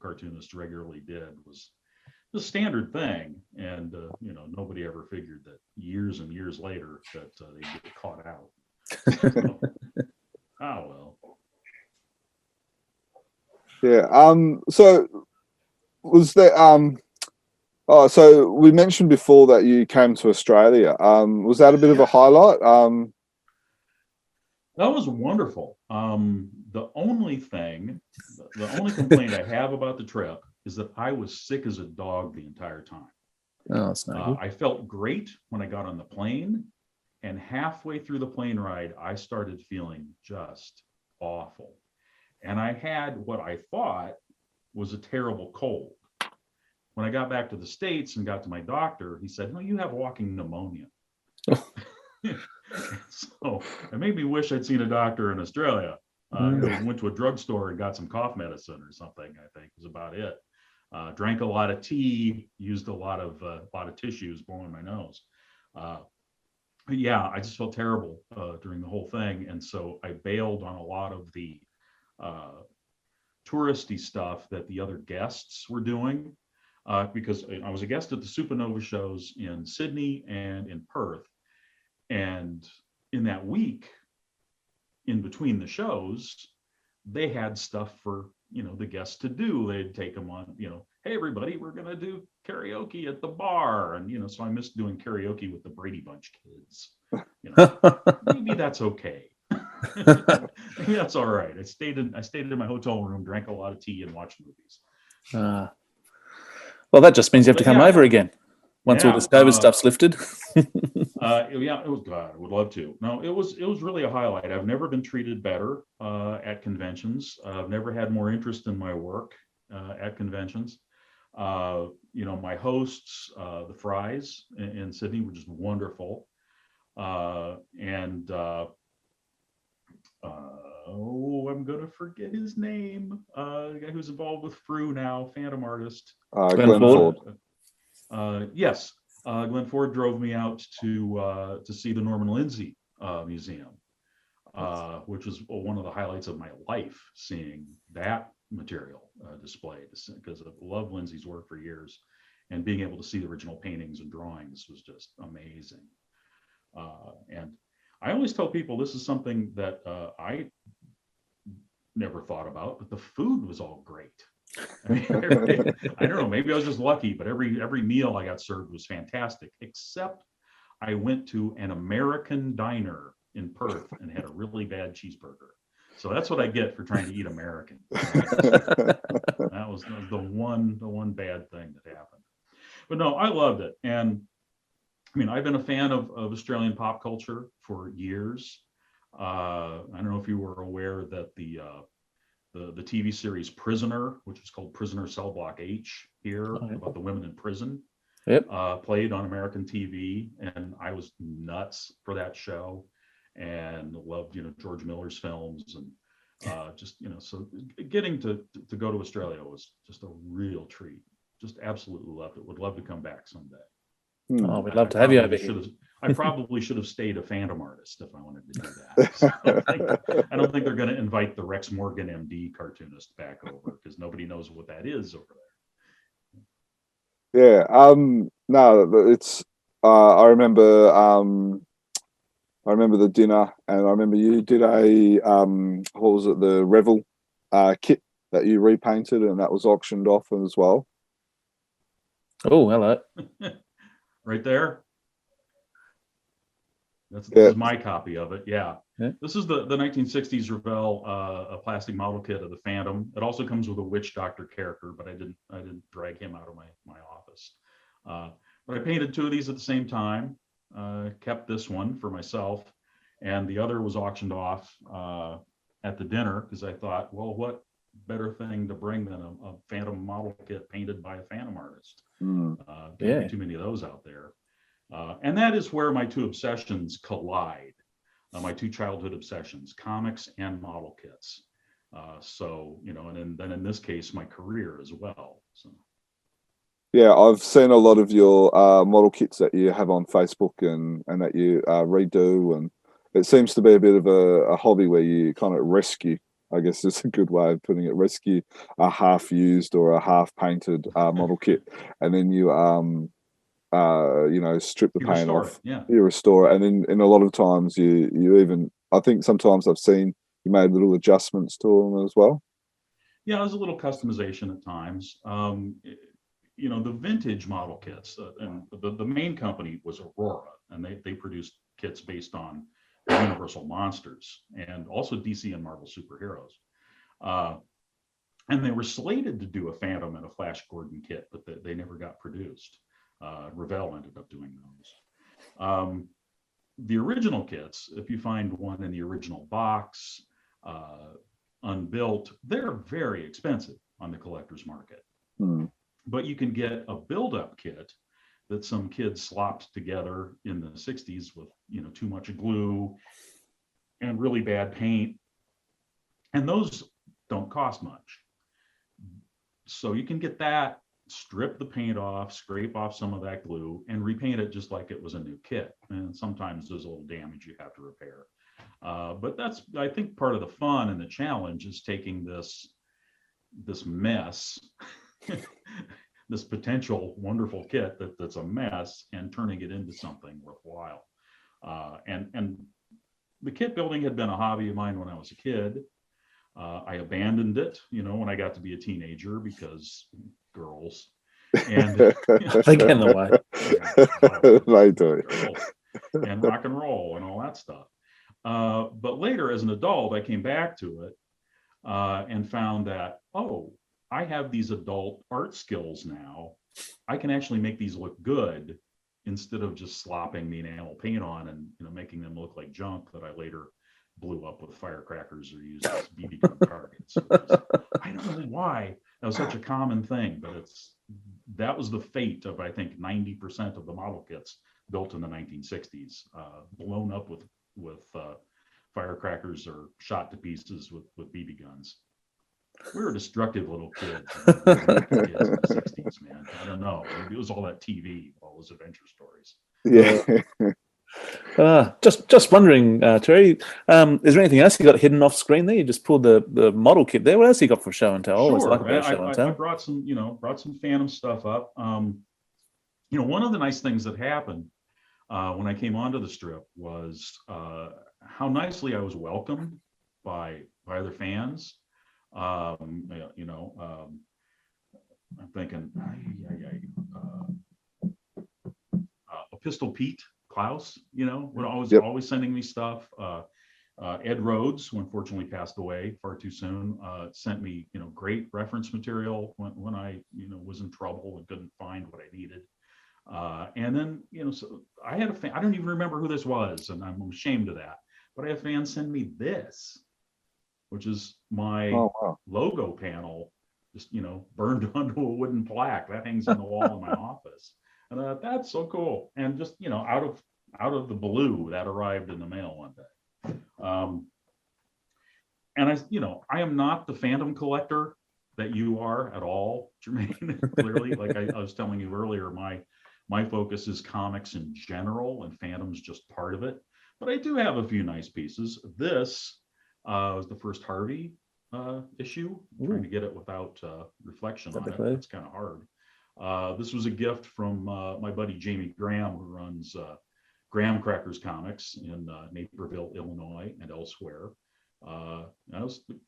cartoonists regularly did was the standard thing. And, nobody ever figured that years and years later that they'd get caught out. So, well. Yeah. So was there so we mentioned before that you came to Australia. Was that a bit of a highlight? That was wonderful. The only complaint I have about the trip is that I was sick as a dog the entire time. Oh, that's not good. I felt great when I got on the plane, and halfway through the plane ride, I started feeling just awful. And I had what I thought was a terrible cold. When I got back to the States and got to my doctor, he said, no, you have walking pneumonia. So it made me wish I'd seen a doctor in Australia. Went to a drugstore and got some cough medicine or something, I think was about it. Drank a lot of tea, used a lot of tissues, blowing my nose. But yeah, I just felt terrible during the whole thing. And so I bailed on a lot of the touristy stuff that the other guests were doing. Because I was a guest at the Supernova shows in Sydney and in Perth. And in that week, in between the shows, they had stuff for, the guests to do. They'd take them on, hey, everybody, we're going to do karaoke at the bar. And, so I missed doing karaoke with the Brady Bunch kids. Maybe that's okay. Maybe that's all right. I stayed in my hotel room, drank a lot of tea, and watched movies. Well, that just means you have to come over again once all this COVID stuff's lifted. Yeah, it was God. I would love to. No, it was really a highlight. I've never been treated better at conventions. I've never had more interest in my work at conventions. My hosts, the Fries in Sydney, were just wonderful. I'm gonna forget his name. The guy who's involved with Frew now, Phantom artist. Glenn Ford. Yes, Glenn Ford drove me out to see the Norman Lindsay Museum, which was one of the highlights of my life, seeing that material displayed, because I've loved Lindsay's work for years, and being able to see the original paintings and drawings was just amazing. And I always tell people this is something that I never thought about, but the food was all great. I mean, I don't know, maybe I was just lucky, but every meal I got served was fantastic, except I went to an American diner in Perth and had a really bad cheeseburger. So that's what I get for trying to eat American. That was the one bad thing that happened. But no, I loved it. And I mean, I've been a fan of Australian pop culture for years. I don't know if you were aware that the TV series Prisoner, which is called Prisoner Cell Block H here, about the women in prison, played on American TV, and I was nuts for that show, and loved George Miller's films, and so getting to go to Australia was just a real treat. Just absolutely loved it. Would love to come back someday. Oh, we'd love to have you over here. I probably should have stayed a Phantom artist if I wanted to do that. So I don't think they're going to invite the Rex Morgan MD cartoonist back over, because nobody knows what that is over there. Yeah. No, it's. I remember the dinner, and I remember you did a what was it, the Revell kit that you repainted, and that was auctioned off as well. Oh, hello. Right there. This is my copy of it. Yeah. This is the 1960s Revell a plastic model kit of the Phantom. It also comes with a witch doctor character, but I didn't drag him out of my office. But I painted two of these at the same time. Kept this one for myself, and the other was auctioned off at the dinner, because I thought, well, what better thing to bring than a Phantom model kit painted by a Phantom artist. Can't be too many of those out there. And that is where my two obsessions collide. My two childhood obsessions, comics and model kits. So, you know, and then in this case, my career as well. So. Yeah, I've seen a lot of your model kits that you have on Facebook and that you redo, and it seems to be a bit of a hobby where you kind of rescue, I guess is a good way of putting it, rescue a half-used or a half-painted model kit, and then you you know, strip the paint off, you restore it, and then in a lot of times you even, I think sometimes I've seen you made little adjustments to them as well. Yeah, there's a little customization at times. You know, the vintage model kits, and the main company was Aurora, and they produced kits based on Universal monsters and also DC and Marvel superheroes. And they were slated to do a Phantom and a Flash Gordon kit, but they never got produced. Revell ended up doing those. The original kits, if you find one in the original box, unbuilt, they're very expensive on the collector's market. But you can get a build-up kit that some kids slopped together in the 60s with, you know, too much glue and really bad paint. And those don't cost much. So you can get that, strip the paint off, scrape off some of that glue, and repaint it just like it was a new kit. And sometimes there's a little damage you have to repair. But that's, I think, part of the fun and the challenge is taking this mess, this potential wonderful kit that's a mess, and turning it into something worthwhile. And the kit building had been a hobby of mine when I was a kid. I abandoned it, you know, when I got to be a teenager because girls. And they get in the way. They do. And rock and roll and all that stuff. But later, as an adult, I came back to it and found that, oh, I have these adult art skills now. I can actually make these look good instead of just slopping the enamel paint on and, you know, making them look like junk that I later blew up with firecrackers or used as BB gun targets. I don't know why that was such a common thing, but that was the fate of, I think, 90% of the model kits built in the 1960s, blown up with firecrackers or shot to pieces with BB guns. We were destructive little kids in the 60s, man. I don't know. Maybe it was all that TV, all those adventure stories. Yeah. Just wondering, Terry, is there anything else you got hidden off screen there? You just pulled the model kit there. What else you got for show and tell? Sure. I brought some Phantom stuff up. You know, one of the nice things that happened when I came onto the strip was how nicely I was welcomed by other fans. You know, I'm thinking a Pistol Pete Klaus, you know, would always sending me stuff. Ed Rhodes, who unfortunately passed away far too soon, sent me, you know, great reference material when I, you know, was in trouble and couldn't find what I needed. And then, you know, so I had a fan, I don't even remember who this was, and I'm ashamed of that, but I had fans send me this, which is my logo panel, just, you know, burned onto a wooden plaque that hangs on the wall in my office. And that's so cool. And just, you know, out of the blue, that arrived in the mail one day. And I am not the Phantom collector that you are at all, Jermaine. Clearly, like I was telling you earlier, my focus is comics in general, and Phantom's just part of it. But I do have a few nice pieces. This was the first Harvey issue. I'm trying to get it without reflection on it. It's kind of hard. This was a gift from my buddy Jamie Graham, who runs Graham Crackers Comics in Naperville, Illinois, and elsewhere. I was the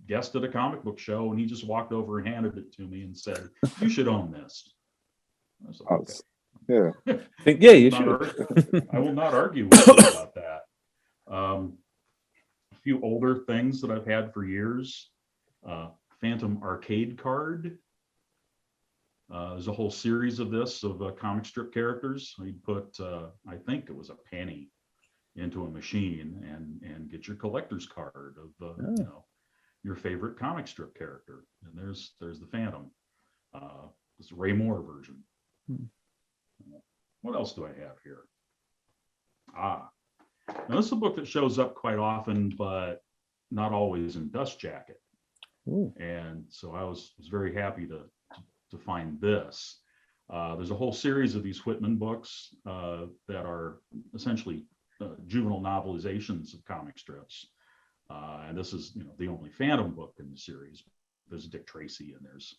guest at a comic book show, and he just walked over and handed it to me and said, "You should own this." I was like, okay. Yeah. Yeah, you should. I will not argue with you about that. A few older things that I've had for years. Phantom arcade card. There's a whole series of this of comic strip characters. You put, I think it was a penny into a machine and get your collector's card of, you know, your favorite comic strip character. And there's the Phantom. This Ray Moore version. What else do I have here? Now this is a book that shows up quite often, but not always in Dust Jacket. Ooh. And so I was very happy to find this. There's a whole series of these Whitman books that are essentially juvenile novelizations of comic strips. And this is, the only Phantom book in the series. There's Dick Tracy, and there's,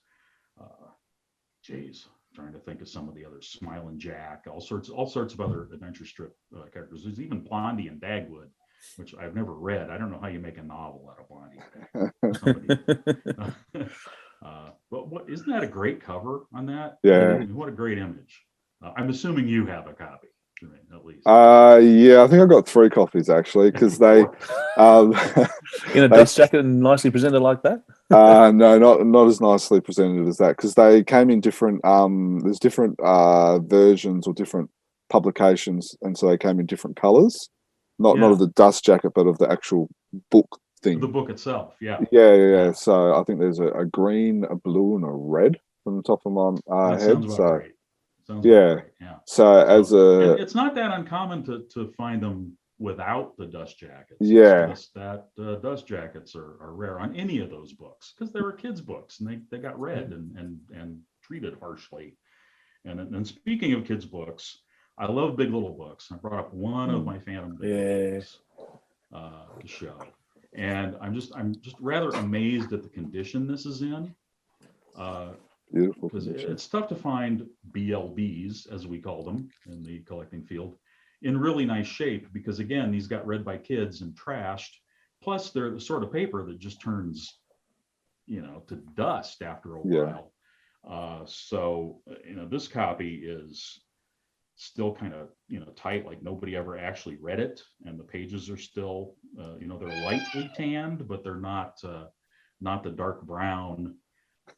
trying to think of some of the others, Smiling Jack, all sorts of other adventure strip characters. There's even Blondie and Dagwood, which I've never read. I don't know how you make a novel out of Blondie and Dagwood. But isn't that a great cover on that? Yeah. I mean, what a great image. I'm assuming you have a copy, at least. Yeah, I think I've got 3 copies actually, because they in a dust jacket and nicely presented like that. no, not as nicely presented as that, because they came in different. There's different versions or different publications, and so they came in different colors. Not of the dust jacket, but of the actual book thing. The book itself, yeah. Yeah. So I think there's a green, a blue, and a red from the top of my head. Sounds So great. Sounds yeah. great. Yeah. So and it's not that uncommon to find them without the dust jackets. Yeah. It's just that dust jackets are rare on any of those books, because they were kids' books and they got read and treated harshly. And speaking of kids' books, I love Big Little books. I brought up one of my Phantom books to show, and I'm just rather amazed at the condition this is in. Beautiful, because it's tough to find BLBs, as we call them in the collecting field, in really nice shape, because again, these got read by kids and trashed. Plus, they're the sort of paper that just turns, to dust after a while. So this copy is still kind of tight, like nobody ever actually read it, and the pages are still they're lightly tanned, but they're not the dark brown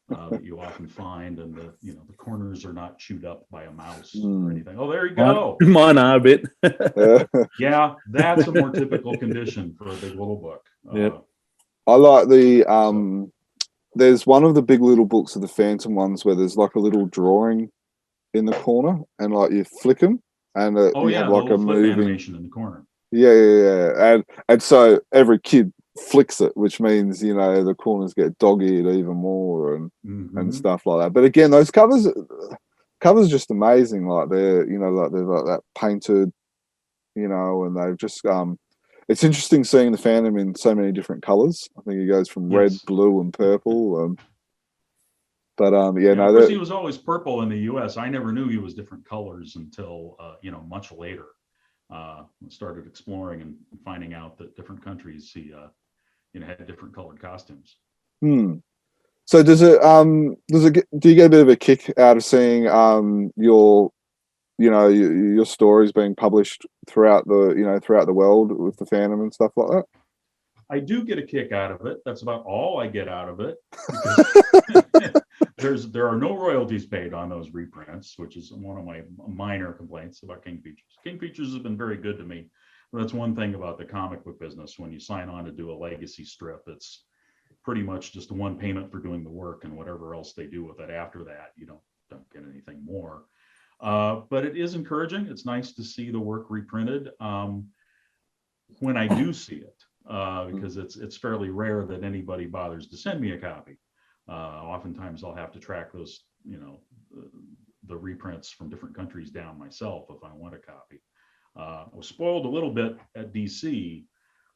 that you often find, and the corners are not chewed up by a mouse or anything. Oh, there you go. Mine are a bit. Yeah, that's a more typical condition for a Big Little book. I like the there's one of the Big Little books of the Phantom ones where there's like a little drawing in the corner, and like you flick them, and you have like a moving animation in the corner. Yeah. And so every kid flicks it, which means the corners get dog-eared even more and stuff like that. But again, those covers just amazing. Like they're like that painted, and they've just it's interesting seeing the Phantom in so many different colors. I think he goes from red, blue, and purple. But of course, he was always purple in the U.S. I never knew he was different colors until much later. Started exploring and finding out that different countries he had different colored costumes. So do you get a bit of a kick out of seeing your stories being published throughout the world with the Phantom and stuff like that? I do get a kick out of it. That's about all I get out of it. There are no royalties paid on those reprints, which is one of my minor complaints about King Features. King Features has been very good to me. That's one thing about the comic book business. When you sign on to do a legacy strip, it's pretty much just one payment for doing the work, and whatever else they do with it after that, you don't get anything more. But it is encouraging. It's nice to see the work reprinted when I do see it, because it's fairly rare that anybody bothers to send me a copy. Oftentimes I'll have to track those, the reprints from different countries down myself if I want a copy. I was spoiled a little bit at DC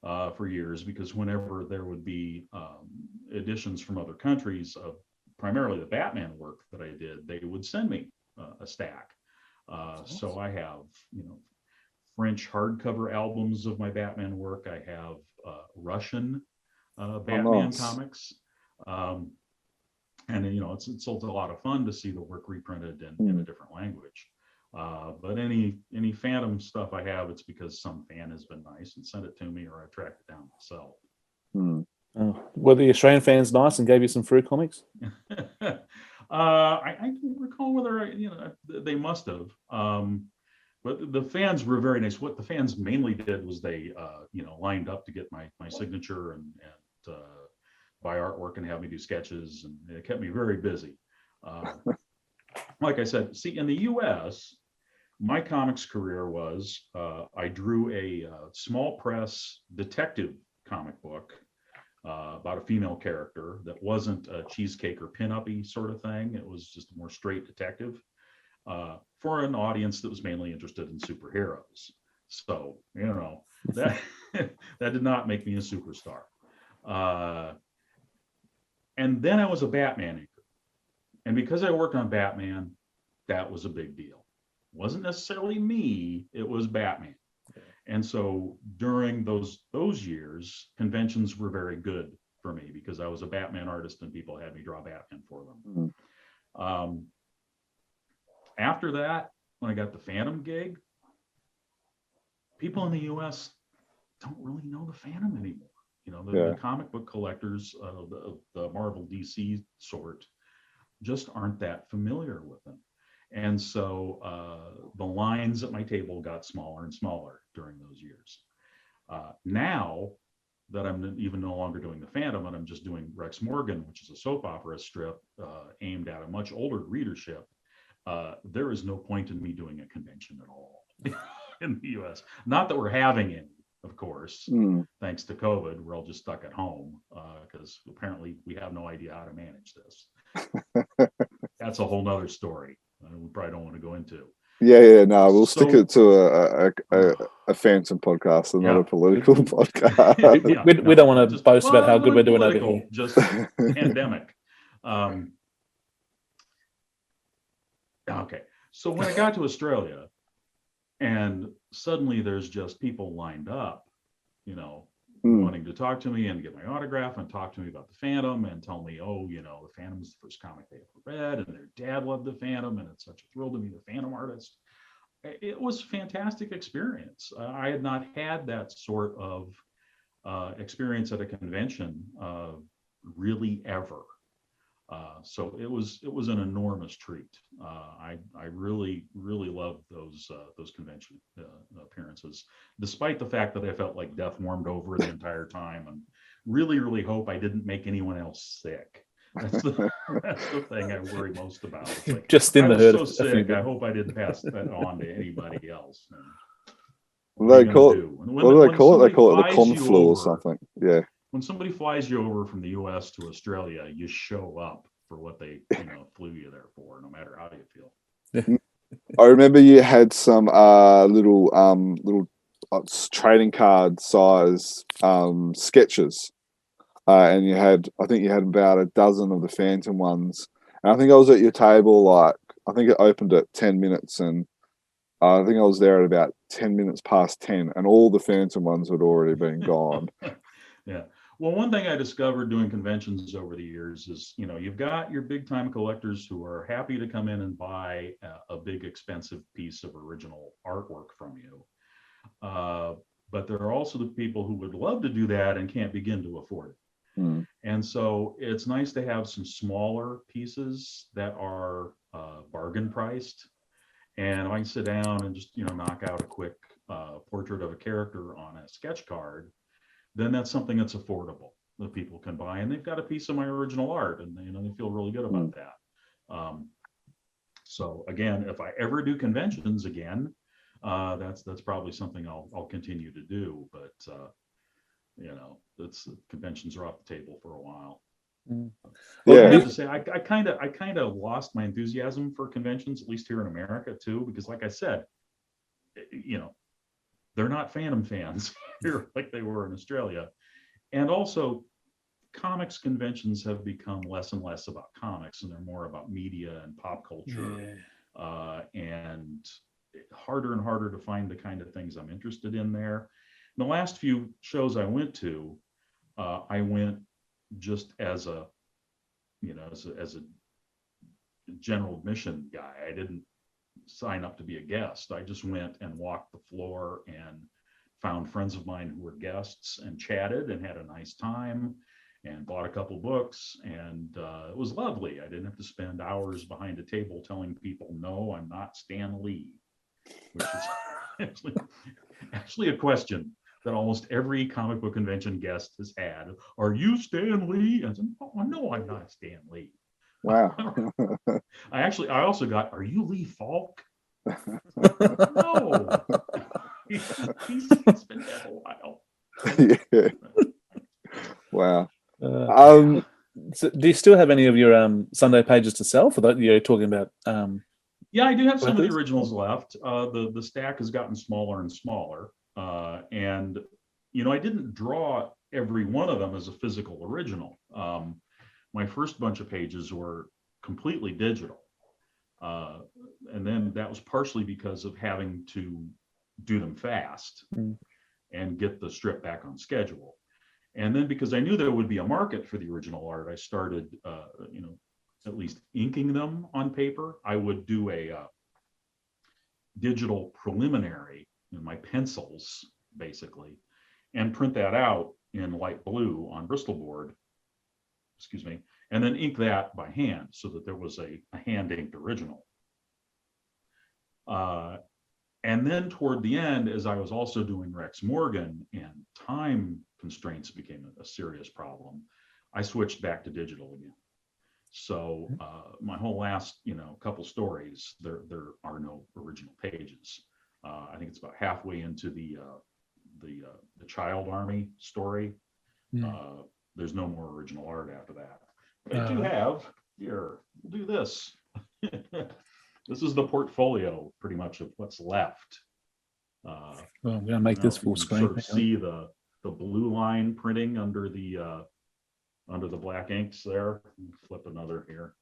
for years, because whenever there would be editions from other countries of primarily the Batman work that I did, they would send me a stack. So I have, French hardcover albums of my Batman work. I have Russian Batman comics. And it's a lot of fun to see the work reprinted in a different language. But any Phantom stuff I have, it's because some fan has been nice and sent it to me, or I tracked it down myself. Were the Australian fans nice and gave you some free comics? I can't recall whether they must have. But the fans were very nice. What the fans mainly did was they lined up to get my signature and buy artwork and have me do sketches, and it kept me very busy. Like I said, see, in the US, my comics career was I drew a small press detective comic book about a female character that wasn't a cheesecake or pin-up-y sort of thing. It was just a more straight detective for an audience that was mainly interested in superheroes. So, you know, that that did not make me a superstar. And then I was a Batman inker. And because I worked on Batman, that was a big deal. It wasn't necessarily me, it was Batman. And so during those years, conventions were very good for me because I was a Batman artist and people had me draw Batman for them. After that, when I got the Phantom gig, people in the US don't really know the Phantom anymore. You know, the comic book collectors of the Marvel DC sort just aren't that familiar with them. And so the lines at my table got smaller and smaller during those years. Now that I'm even no longer doing the Phantom and I'm just doing Rex Morgan, which is a soap opera strip aimed at a much older readership, there is no point in me doing a convention at all in the US. Not that we're having any, of course, thanks to COVID. We're all just stuck at home because apparently we have no idea how to manage this. That's a whole nother story. We probably don't want to go into. No, we'll stick it to a Phantom podcast and not a political podcast. We don't want to boast about how good we're doing over here. Just pandemic. Okay, so when I got to Australia, and suddenly there's just people lined up, you know, wanting to talk to me and get my autograph and talk to me about the Phantom and tell me, oh, you know, the Phantom is the first comic they ever read and their dad loved the Phantom and it's such a thrill to be the Phantom artist. It was a fantastic experience. I had not had that sort of experience at a convention really ever. So it was an enormous treat. I really loved those convention appearances, despite the fact that I felt like death warmed over the entire time, and really hope I didn't make anyone else sick. That's the thing I worry most about. It's like, just in the herd. So sick. I hope I didn't pass that on to anybody else. What do they call it? They call it the con flu or something. Yeah. When somebody flies you over from the US to Australia, you show up for what they flew you there for, no matter how you feel. I remember you had some little trading card size sketches, and I think you had about a dozen of the Phantom ones. And I think I was at your table, like I think it opened at 10 minutes, and I think I was there at about 10 minutes past 10, and all the Phantom ones had already been gone. Yeah. Well, one thing I discovered doing conventions over the years is, you know, you've got your big time collectors who are happy to come in and buy a big expensive piece of original artwork from you. But there are also the people who would love to do that and can't begin to afford it. And so it's nice to have some smaller pieces that are bargain priced. And if I can sit down and just, knock out a quick portrait of a character on a sketch card, then that's something that's affordable that people can buy, and they've got a piece of my original art, and they feel really good about that. So again, if I ever do conventions again, that's probably something I'll continue to do. But conventions are off the table for a while. Well, I have to say, I kind of lost my enthusiasm for conventions, at least here in America too, because like I said, they're not Phantom fans here like they were in Australia. And also, comics conventions have become less and less about comics, and they're more about media and pop culture, and harder and harder to find the kind of things I'm interested in there. In the last few shows I went to, I went just as a general admission guy. I didn't sign up to be a guest. I just went and walked the floor and found friends of mine who were guests and chatted and had a nice time and bought a couple books, and it was lovely. I didn't have to spend hours behind a table telling people, no, I'm not Stan Lee, which is actually a question that almost every comic book convention guest has had. Are you Stan Lee? And I said, oh, no, I'm not Stan Lee. Wow. I also got, are you Lee Falk? No. He's been dead a while. Yeah. Wow. So do you still have any of your Sunday pages to sell for that? You're talking about. Yeah, I do have some of the originals left. The stack has gotten smaller and smaller. And, I didn't draw every one of them as a physical original. My first bunch of pages were completely digital. And then that was partially because of having to do them fast and get the strip back on schedule. And then because I knew there would be a market for the original art, I started, at least inking them on paper. I would do a digital preliminary in my pencils, basically, and print that out in light blue on Bristol board, and then ink that by hand so that there was a hand-inked original. And then toward the end, as I was also doing Rex Morgan and time constraints became a serious problem, I switched back to digital again. So my whole last, couple stories, there are no original pages. I think it's about halfway into the Child Army story. There's no more original art after that. But I do have here. We'll do this. This is the portfolio, pretty much, of what's left. I'm going to make this full screen. Sort of see the blue line printing under the black inks there. Flip another here.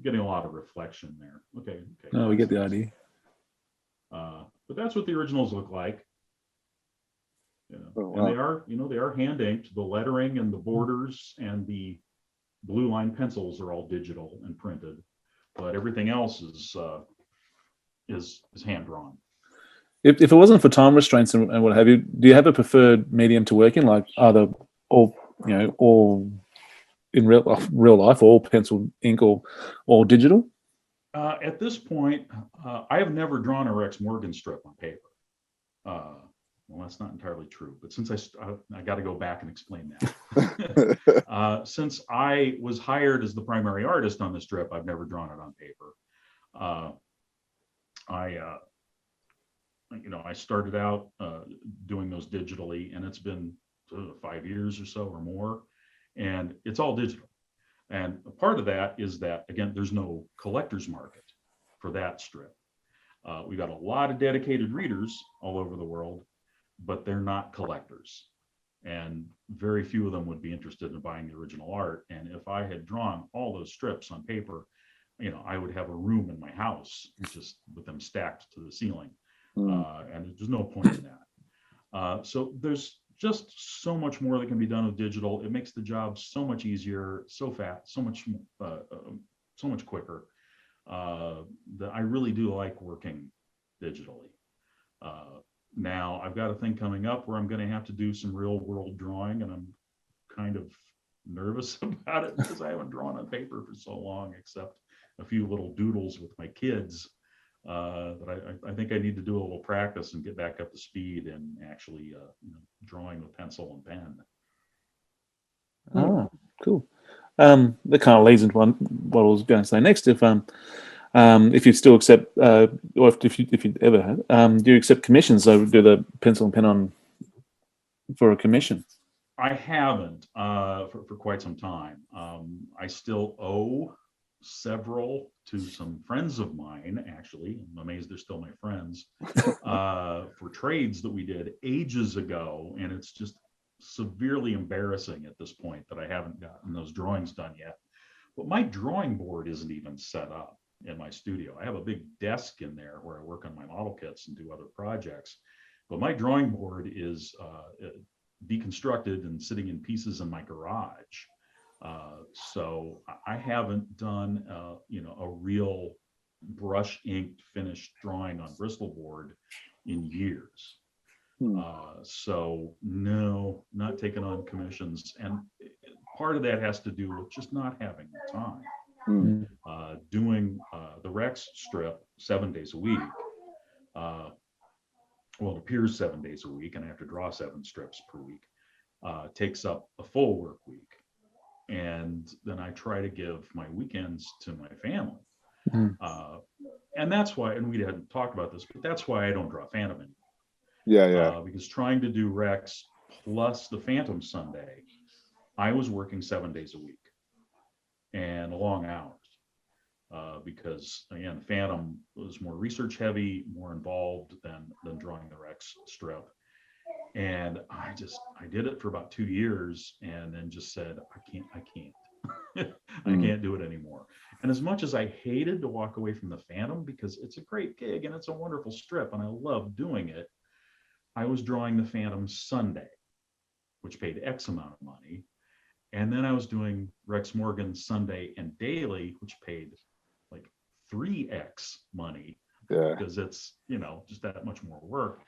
Getting a lot of reflection there. Okay. No, we get the idea. But that's what the originals look like. Oh, wow. And they are hand inked. The lettering and the borders and the blue line pencils are all digital and printed, but everything else is hand drawn. If it wasn't for time restraints and what have you, do you have a preferred medium to work in? Like either all in real life, all pencil, ink, or digital? At this point, I have never drawn a Rex Morgan strip on paper. Well, that's not entirely true, but since I got to go back and explain that. Since I was hired as the primary artist on the strip, I've never drawn it on paper. I started out doing those digitally, and it's been 5 years or so or more, and it's all digital. And a part of that is that, again, there's no collector's market for that strip. We've got a lot of dedicated readers all over the world, but they're not collectors. And very few of them would be interested in buying the original art. And if I had drawn all those strips on paper, I would have a room in my house just with them stacked to the ceiling. And there's no point in that. So there's just so much more that can be done with digital. It makes the job so much easier, so fast, so much quicker. That I really do like working digitally. Now I've got a thing coming up where I'm going to have to do some real world drawing, and I'm kind of nervous about it because I haven't drawn on paper for so long, except a few little doodles with my kids. That I think I need to do a little practice and get back up to speed and actually drawing with pencil and pen. Oh, cool. That kind of leads into what I was going to say next. If you still accept, or if you ever had, do you accept commissions? So do the pencil and pen on for a commission? I haven't for quite some time. I still owe several to some friends of mine, actually. I'm amazed they're still my friends, for trades that we did ages ago. And it's just severely embarrassing at this point that I haven't gotten those drawings done yet. But my drawing board isn't even set up in my studio. I have a big desk in there where I work on my model kits and do other projects. But my drawing board is deconstructed and sitting in pieces in my garage. So I haven't done, a real brush inked finished drawing on Bristol board in years. So no, not taking on commissions. And part of that has to do with just not having the time. Doing the Rex strip 7 days a week well, it appears 7 days a week, and I have to draw 7 strips per week. Takes up a full work week. And then I try to give my weekends to my family. And that's why, and we hadn't talked about this, but that's why I don't draw Phantom anymore. Yeah. Because trying to do Rex plus the Phantom Sunday, I was working 7 days a week and long hours. Because again, Phantom was more research heavy, more involved than drawing the Rex strip. And I did it for about 2 years and then just said, I can't. I can't do it anymore. And as much as I hated to walk away from the Phantom, because it's a great gig and it's a wonderful strip and I love doing it, I was drawing the Phantom Sunday, which paid X amount of money. And then I was doing Rex Morgan Sunday and Daily, which paid like 3X money, because it's, just that much more work.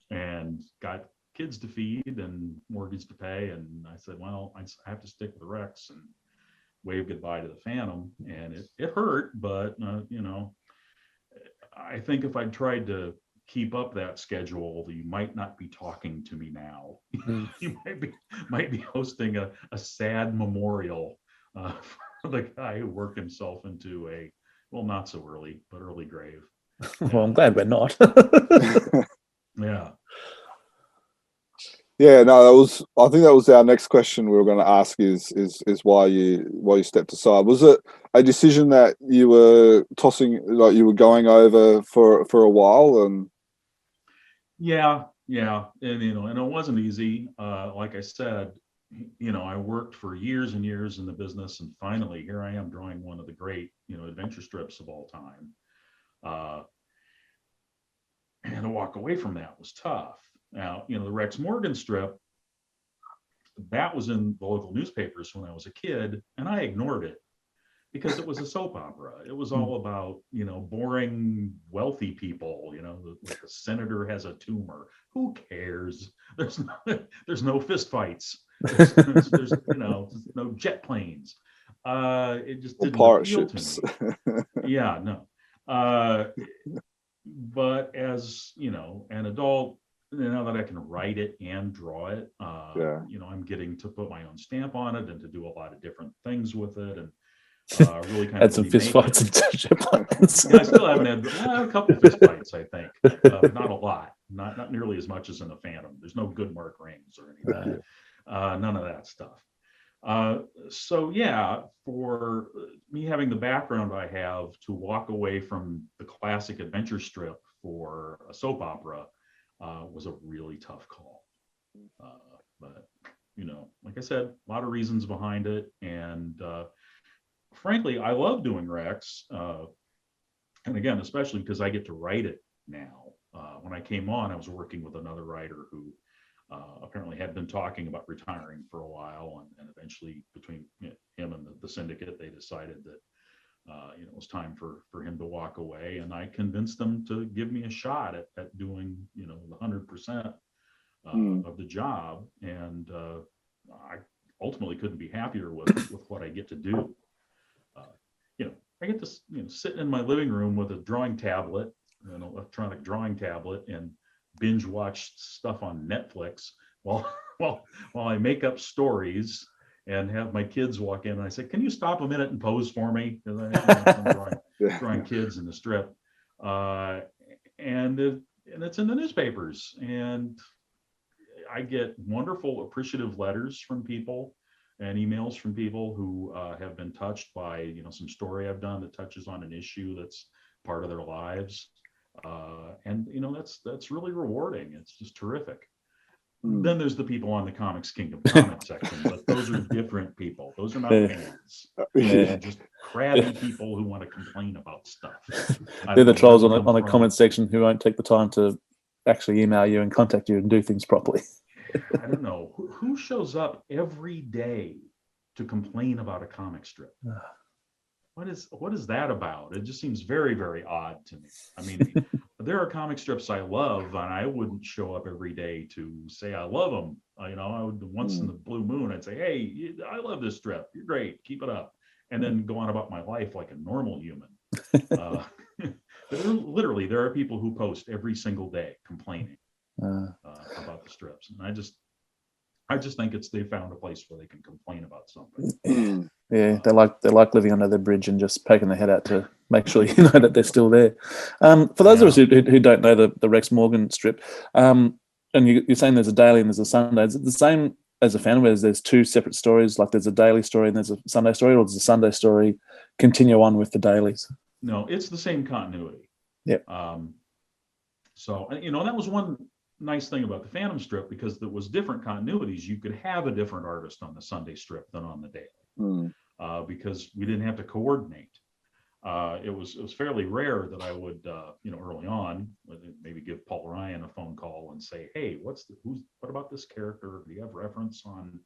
And got kids to feed and mortgage to pay. And I said, well, I have to stick with the Rex and wave goodbye to the Phantom. And it hurt, but, I think if I'd tried to keep up that schedule, you might not be talking to me now. You might be hosting a sad memorial for the guy who worked himself into a, well, not so early, but early grave. Well, I'm glad we're not. Yeah. Yeah, no, I think that was our next question we were going to ask is why you stepped aside. Was it a decision that you were tossing, like you were going over for a while? And yeah, and and it wasn't easy. Like I said, I worked for years and years in the business, and finally here I am drawing one of the great adventure strips of all time. And to walk away from that was tough. Now, the Rex Morgan strip, that was in the local newspapers when I was a kid, and I ignored it because it was a soap opera. It was all about, boring, wealthy people, like a senator has a tumor. Who cares? There's no fist fights. There's no jet planes. It just didn't appeal to me. Yeah, no. But as, an adult, now that I can write it and draw it, I'm getting to put my own stamp on it and to do a lot of different things with it, and really kind had of some fist fights and yeah, I still haven't had a couple fist fights, I think, but not a lot, not nearly as much as in the Phantom. There's no good mark rings or anything, none of that stuff. So yeah, for me having the background I have, to walk away from the classic adventure strip for a soap opera was a really tough call. But like I said, a lot of reasons behind it, and frankly, I love doing Rex, and again, especially because I get to write it now. When I came on, I was working with another writer who apparently had been talking about retiring for a while, and eventually between him and the syndicate, they decided that it was time for him to walk away, and I convinced them to give me a shot at doing the 100% of the job, and I ultimately couldn't be happier with what I get to do. I get to sit in my living room with a drawing tablet, an electronic drawing tablet, and binge watch stuff on Netflix while I make up stories and have my kids walk in, and I say, "Can you stop a minute and pose for me?" Because I'm drawing kids in the strip, and it's in the newspapers, and I get wonderful, appreciative letters from people and emails from people who have been touched by some story I've done that touches on an issue that's part of their lives. And that's really rewarding. It's just terrific. Then there's the people on the Comics Kingdom comment section, but those are different people. Those are not fans. They're just crabby people who want to complain about stuff. They're the trolls on the comment section who won't take the time to actually email you and contact you and do things properly. I don't know who shows up every day to complain about a comic strip. What is that about? It just seems very, very odd to me. I mean, there are comic strips I love, and I wouldn't show up every day to say I love them. I would once in the blue moon, I'd say, "Hey, I love this strip. You're great. Keep it up," and then go on about my life like a normal human. literally, there are people who post every single day complaining about the strips, and I just think they found a place where they can complain about something. Yeah, they like living under their bridge and just poking their head out to make sure you know that they're still there. For those of us who don't know the Rex Morgan strip, and you're saying there's a daily and there's a Sunday, is it the same as a Phantom, where there's two separate stories, like there's a daily story and there's a Sunday story, or does the Sunday story continue on with the dailies? No, it's the same continuity. Yeah. So, that was one nice thing about the Phantom strip, because there was different continuities. You could have a different artist on the Sunday strip than on the daily, because we didn't have to coordinate. It was fairly rare that I would, early on, maybe give Paul Ryan a phone call and say, hey, what about this character? Do you have reference on,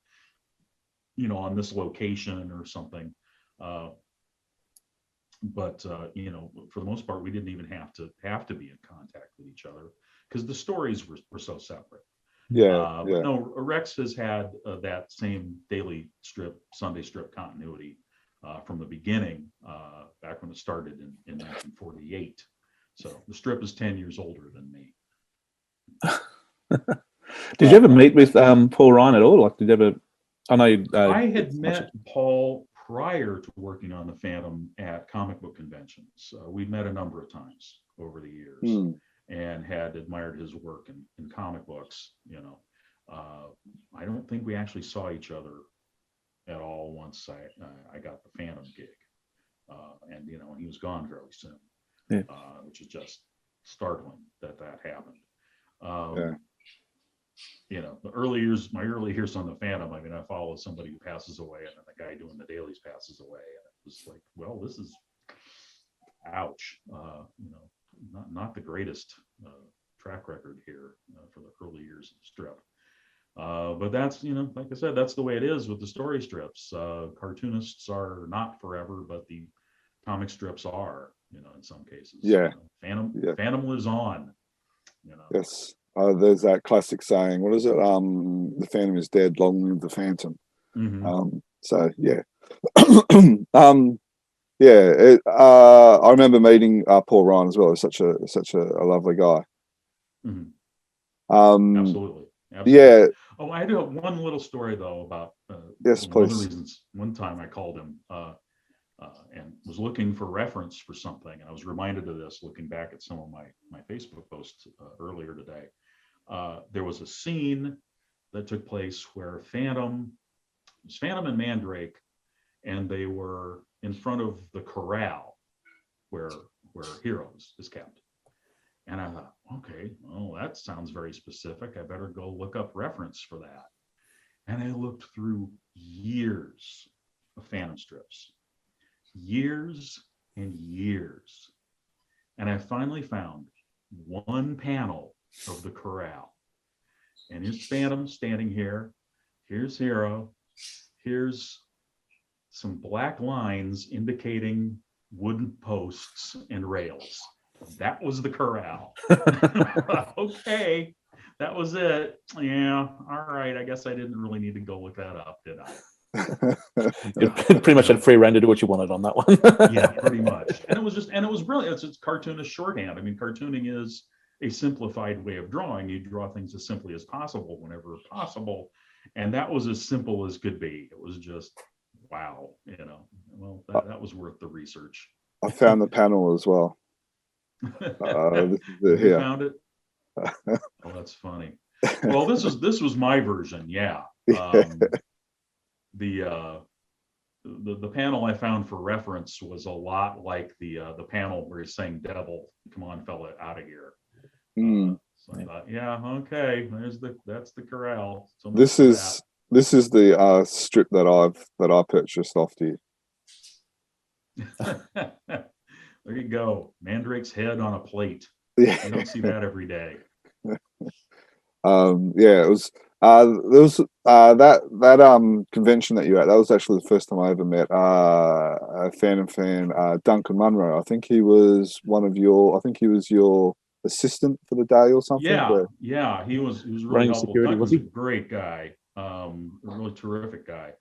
on this location or something? But for the most part, we didn't even have to be in contact with each other, because the stories were so separate. But no, Rex has had that same daily strip, Sunday strip continuity from the beginning, back when it started in 1948. So the strip is 10 years older than me. Did you ever meet with Paul Ryan at all? Like, did you ever? I know I had met Paul prior to working on the Phantom at comic book conventions. We'd met a number of times over the years and had admired his work in comic books. I don't think we actually saw each other at all once I got the Phantom gig. And he was gone fairly soon, which is just startling that happened. The early years, my early years on the Phantom, I mean, I followed somebody who passes away, and then the guy doing the dailies passes away, and it was like, well, this is, ouch. Not the greatest track record here for the early years of the strip. But that's, like I said, that's the way it is with the story strips. Cartoonists are not forever, but the comic strips are, in some cases. Phantom lives on. Yes. There's that classic saying, what is it? The Phantom is dead, long live the Phantom. So yeah. I remember meeting Paul Ryan as well. He's such a lovely guy. Absolutely. Yeah. Oh, I do have one little story though about yes, one of please. the reasons. One time I called him and was looking for reference for something, and I was reminded of this looking back at some of my Facebook posts earlier today. There was a scene that took place where Phantom and Mandrake, and they were in front of the corral where Heroes is kept. And I thought, okay, well, that sounds very specific. I better go look up reference for that. And I looked through years of Phantom strips, years and years. And I finally found one panel of the corral. And here's Phantom standing here. Here's Hero. Here's some black lines indicating wooden posts and rails. That was the corral. Okay, that was it. Yeah, all right. I guess I didn't really need to go look that up, did I? You pretty much had free rein to do what you wanted on that one. Yeah, pretty much. And it was brilliant. It's cartoonist shorthand. I mean, cartooning is a simplified way of drawing. You draw things as simply as possible whenever possible. And that was as simple as could be. It was just, wow, well, that was worth the research. I found the panel as well. You found it? Oh, that's funny. Well, this was my version. Yeah. The panel I found for reference was a lot like the panel where he's saying, "Devil, come on, fella, out of here." So I thought, yeah, okay, that's the corral. So this is the strip that I purchased off you. There you go. Mandrake's head on a plate. Yeah. You don't see that every day. It was there was that convention that you were at. That was actually the first time I ever met a Phantom fan, Duncan Munro. I think he was your assistant for the day or something. Yeah, he was really helpful. Duncan was a great guy, a really terrific guy.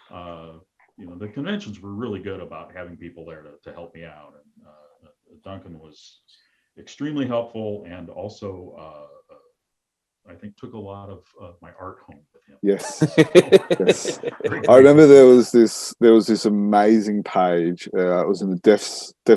The conventions were really good about having people there to help me out, and Duncan was extremely helpful, and also I think took a lot of my art home with him. Yes. Yes. I remember there was this amazing page. It was in the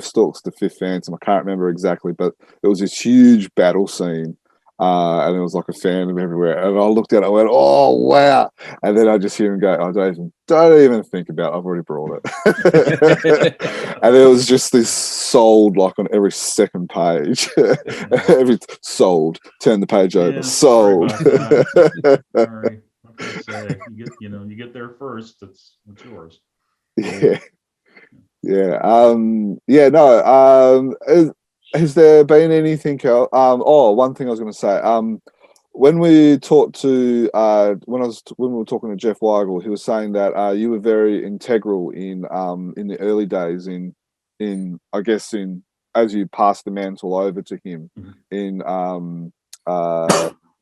Stalks, the Fifth Phantom. I can't remember exactly, but it was this huge battle scene. And it was like a Phantom everywhere. And I looked at it, I went, "Oh wow!" And then I just hear him go, "I don't even think about it. I've already brought it." And it was just this sold like on every second page. Every sold. Turn the page over. Sold. Sorry. What can I say? You get there first. It's yours. Yeah. Yeah. Yeah. No. Has there been anything else? One thing I was going to say. When we talked to when we were talking to Jeff Weigel, he was saying that you were very integral in the early days in I guess in as you passed the mantle over to him in the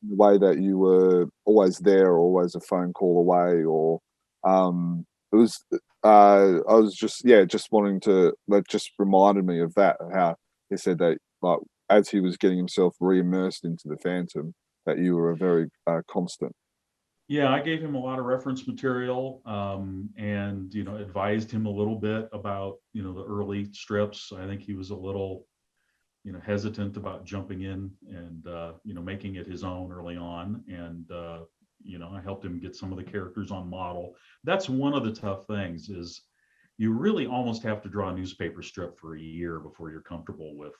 way that you were always there, always a phone call away, or it was I was just wanting to just reminded me of that, how he said that like as he was getting himself re-immersed into the Phantom, that you were a very constant. Yeah, I gave him a lot of reference material, and advised him a little bit about the early strips. I think he was a little hesitant about jumping in and making it his own early on, and I helped him get some of the characters on model. That's one of the tough things, is you really almost have to draw a newspaper strip for a year before you're comfortable with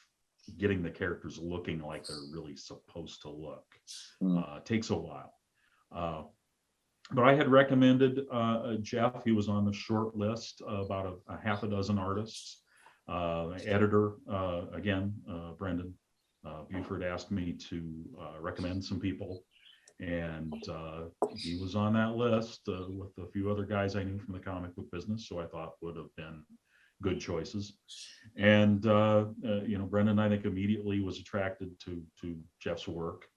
getting the characters looking like they're really supposed to look. It takes a while. But I had recommended Jeff. He was on the short list, about a half a dozen artists. Editor, again, Brendan Buford asked me to recommend some people. And he was on that list with a few other guys I knew from the comic book business, so I thought would have been good choices. And Brendan, I think, immediately was attracted to Jeff's work,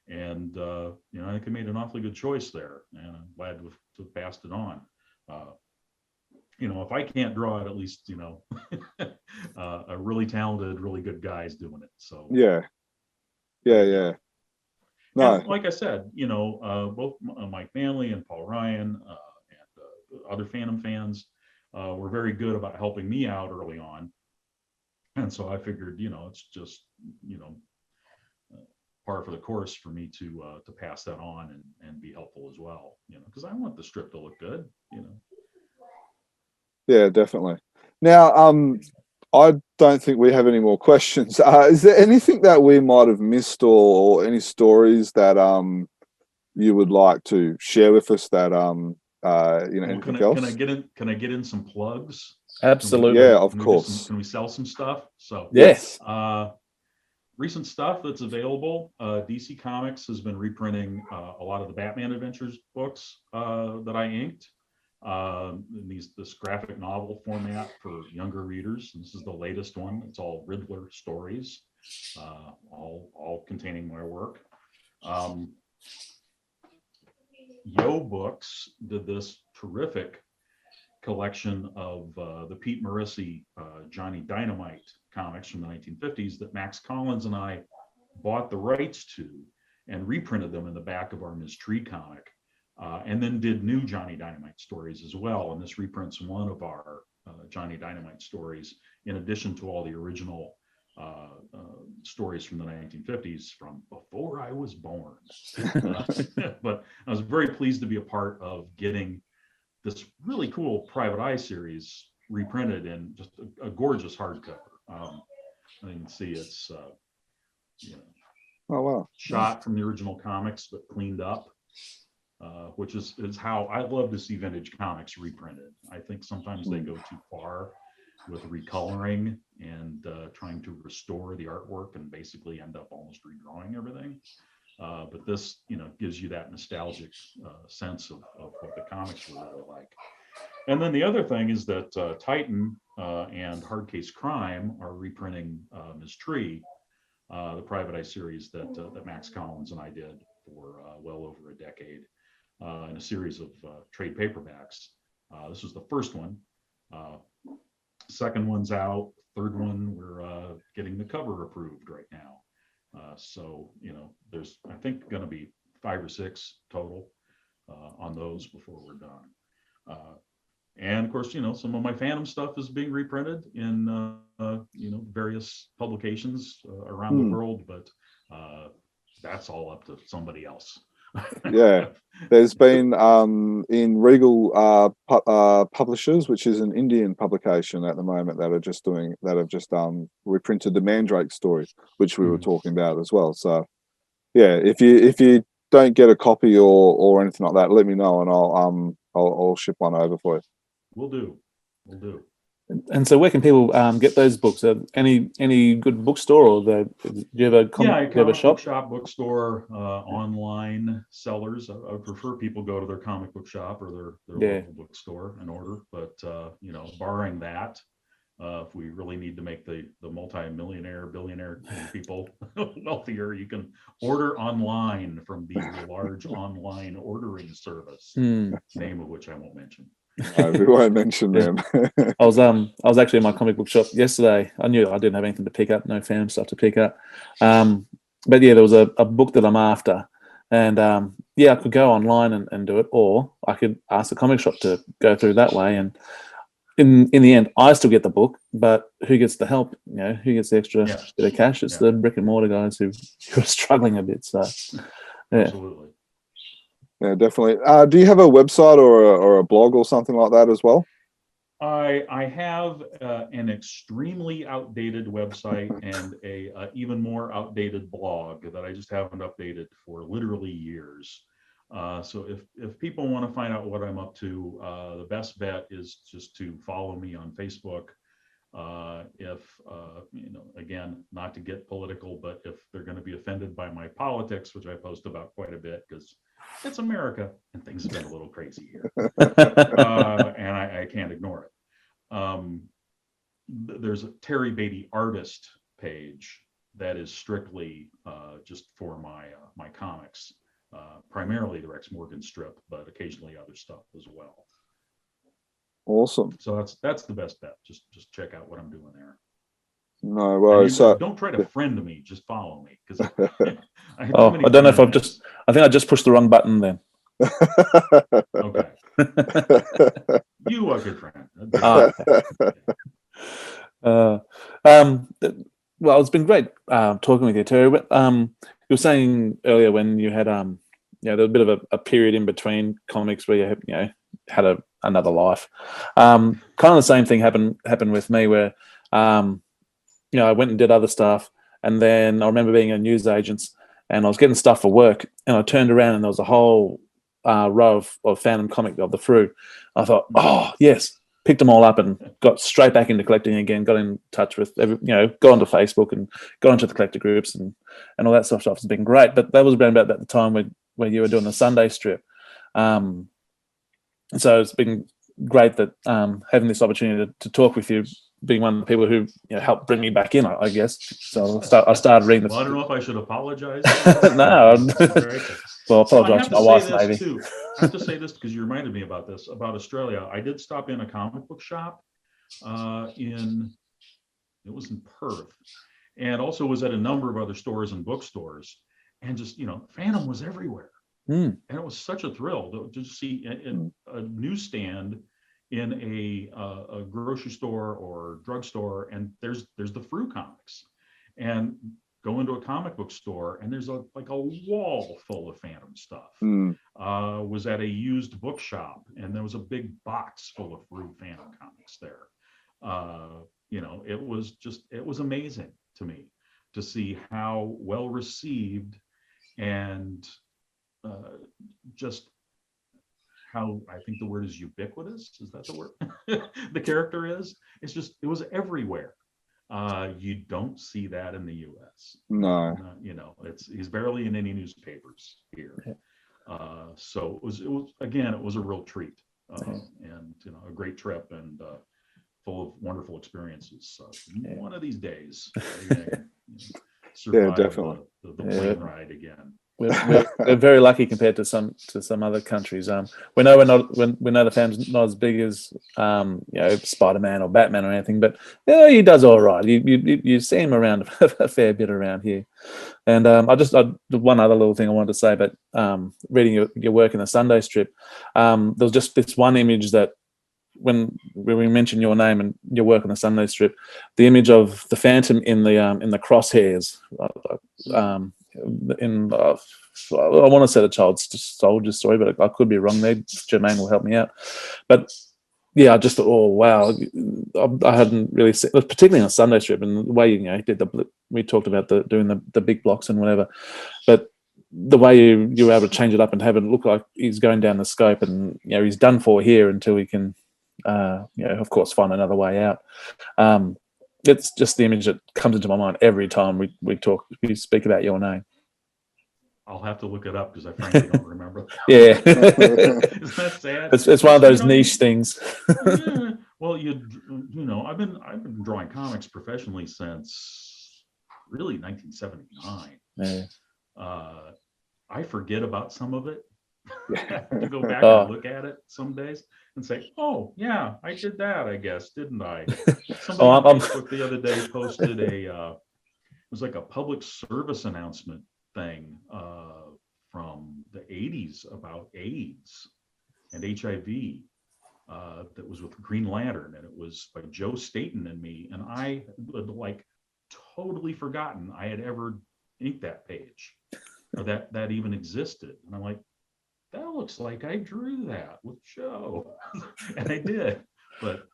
and I think I made an awfully good choice there, and I'm glad to have passed it on. If I can't draw it, at least a really talented, really good guy's doing it. So yeah. No, and like I said, both Mike Manley and Paul Ryan and other Phantom fans were very good about helping me out early on, and so I figured, it's just par for the course for me to pass that on and be helpful as well, because I want the strip to look good, Yeah, definitely. Now, I don't think we have any more questions. Is there anything that we might have missed, or any stories that you would like to share with us that anything else? Can I get in some plugs? Absolutely. Yeah, of course. Can we sell some stuff? So yes. Recent stuff that's available. DC Comics has been reprinting a lot of the Batman Adventures books that I inked. In this graphic novel format for younger readers. This is the latest one. It's all Riddler stories, all containing my work. Yo Books did this terrific collection of the Pete Morisi Johnny Dynamite comics from the 1950s that Max Collins and I bought the rights to and reprinted them in the back of our Ms. Tree comic. And then did new Johnny Dynamite stories as well. And this reprints one of our Johnny Dynamite stories, in addition to all the original stories from the 1950s, from before I was born. But I was very pleased to be a part of getting this really cool Private Eye series reprinted in just a gorgeous hardcover. You can see it's oh wow, shot from the original comics, but cleaned up. Which is how I love to see vintage comics reprinted. I think sometimes they go too far with recoloring and trying to restore the artwork and basically end up almost redrawing everything. But this, gives you that nostalgic sense of what the comics were really like. And then the other thing is that Titan and Hard Case Crime are reprinting Ms. Tree, the Private Eye series that Max Collins and I did for well over a decade. In a series of trade paperbacks. This was the first one. Second one's out. Third one, we're getting the cover approved right now. So, there's, I think, going to be 5 or 6 total on those before we're done. And of course, some of my Phantom stuff is being reprinted in, various publications around the world, but that's all up to somebody else. Yeah, there's been in Regal Publishers, which is an Indian publication at the moment, that have just reprinted the Mandrake story, which we were talking about as well. So yeah, if you don't get a copy or anything like that, let me know and I'll ship one over for you. We'll do. And so, where can people get those books? Any good bookstore, or do you have a comic shop? Bookstore, online sellers. I would prefer people go to their comic book shop or their local bookstore and order. But barring that, if we really need to make the multi-millionaire, billionaire people wealthier, you can order online from the large online ordering service, name of which I won't mention. No, we won't mention them. I was actually in my comic book shop yesterday. I knew I didn't have anything to pick up, no Phantom stuff to pick up. But yeah, there was a book that I'm after, and I could go online and do it, or I could ask the comic shop to go through that way. And in the end, I still get the book, but who gets the help? Who gets the extra bit of cash? It's the brick and mortar guys who are struggling a bit. So yeah. Absolutely. Yeah, definitely. Do you have a website or a blog or something like that as well? I have an extremely outdated website and a even more outdated blog that I just haven't updated for literally years. So if people want to find out what I'm up to, the best bet is just to follow me on Facebook. Again, not to get political, but if they're going to be offended by my politics, which I post about quite a bit because it's America and things have been a little crazy here, and I can't ignore it. There's a Terry Beatty artist page that is strictly just for my comics, primarily the Rex Morgan strip, but occasionally other stuff as well. Awesome. So that's the best bet. Just check out what I'm doing there. No worries. So don't try to friend me. Just follow me because I don't know if I think I just pushed the wrong button then. Okay. You are a good friend. Well, it's been great talking with you, Terry. But you were saying earlier when you had there was a bit of a period in between comics where you had another life. Kind of the same thing happened with me where I went and did other stuff, and then I remember being a news agent and I was getting stuff for work, and I turned around and there was a whole row of Phantom comic of the Fru. I thought, oh yes, picked them all up and got straight back into collecting again. Got in touch with got onto Facebook and got into the collector groups and all that sort of stuff. Has been great. But that was around about the time where you were doing the Sunday strip. So it's been great that having this opportunity to talk with you, being one of the people who helped bring me back in, I guess. So I started reading I don't know if I should apologize. No. Well, apologize to my wife, maybe. I have to say this because you reminded me about this, about Australia. I did stop in a comic book shop it was in Perth, and also was at a number of other stores and bookstores, and just, Phantom was everywhere. And it was such a thrill to see a newsstand in a grocery store or drugstore, and there's the Fru comics, and go into a comic book store and there's a wall full of Phantom stuff. Was at a used bookshop and there was a big box full of Fru Phantom comics there. It was amazing to me to see how well received and just how, I think the word is ubiquitous. Is that the word? The character is. It was everywhere. You don't see that in the U.S. No. He's barely in any newspapers here. So it was a real treat, and a great trip and full of wonderful experiences. So one of these days, survive definitely the plane ride again. we're very lucky compared to some other countries. We know we know the fan's not as big as Spider-Man or Batman or anything, but he does all right. You see him around a fair bit around here. And one other little thing I wanted to say, but reading your work in the Sunday strip, there was just this one image that when we mentioned your name and your work on the Sunday strip, the image of the Phantom in the crosshairs. I want to say the child soldier story, but I could be wrong there. Jermaine will help me out. But yeah, I just thought, oh wow, I hadn't really seen, particularly on Sunday strip, and the way he did we talked about doing the big blocks and whatever, but the way you were able to change it up and have it look like he's going down the scope, and he's done for here until he can, of course, find another way out. It's just the image that comes into my mind every time we speak about your name. I'll have to look it up because I frankly don't remember. Yeah. Isn't that sad? It's one of those niche things. Yeah. Well, I've been drawing comics professionally since really 1979. Yeah. I forget about some of it. To go back and look at it some days and say, "Oh, yeah, I did that. I guess, didn't I?" Somebody on Facebook the other day posted it was like a public service announcement thing from the 80s about AIDS and HIV that was with Green Lantern, and it was by Joe Staton and me, and I had totally forgotten I had ever inked that page or that even existed, and I'm like, that looks like I drew that with Joe. And I did, but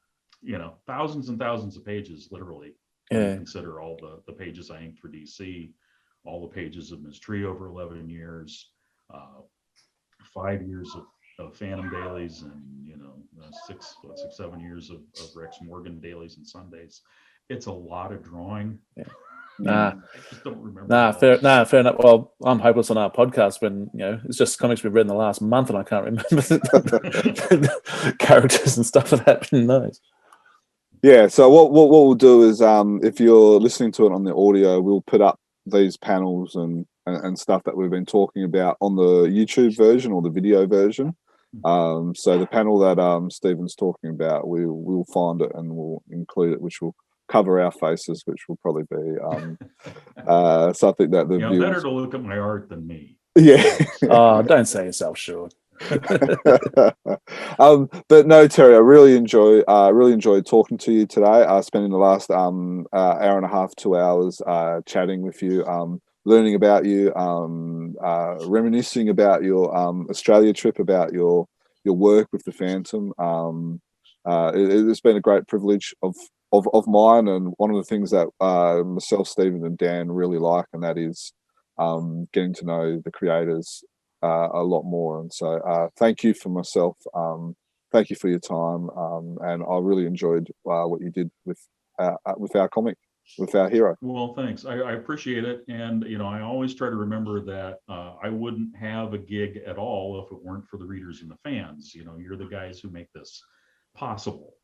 thousands and thousands of pages, literally. Yeah. Consider all the pages I inked for DC, all the pages of Ms. Tree over 11 years, 5 years of Phantom dailies, and 7 years of Rex Morgan dailies and Sundays. It's a lot of drawing. Yeah. I just don't remember. Fair enough. Well, I'm hopeless on our podcast when it's just comics we've read in the last month, and I can't remember the characters and stuff that happened in those. Yeah. So what we'll do is, if you're listening to it on the audio, we'll put up these panels and stuff that we've been talking about on the YouTube version or the video version. So the panel that Stephen's talking about, we'll find it and we'll include it, which will cover our faces, which will probably be something that the viewers... better to look at my art than me. Yeah. Oh, don't say yourself short. But no, Terry, I really enjoyed talking to you today. Spending the last hour and a half, 2 hours chatting with you, learning about you, reminiscing about your Australia trip, about your work with the Phantom. It's been a great privilege of mine, and one of the things that myself, Stephen, and Dan really like, and that is getting to know the creators a lot more. And so thank you for myself, thank you for your time, and I really enjoyed what you did with our comic, with our hero. Well, thanks. I appreciate it, and I always try to remember that I wouldn't have a gig at all if it weren't for the readers and the fans. You're the guys who make this possible.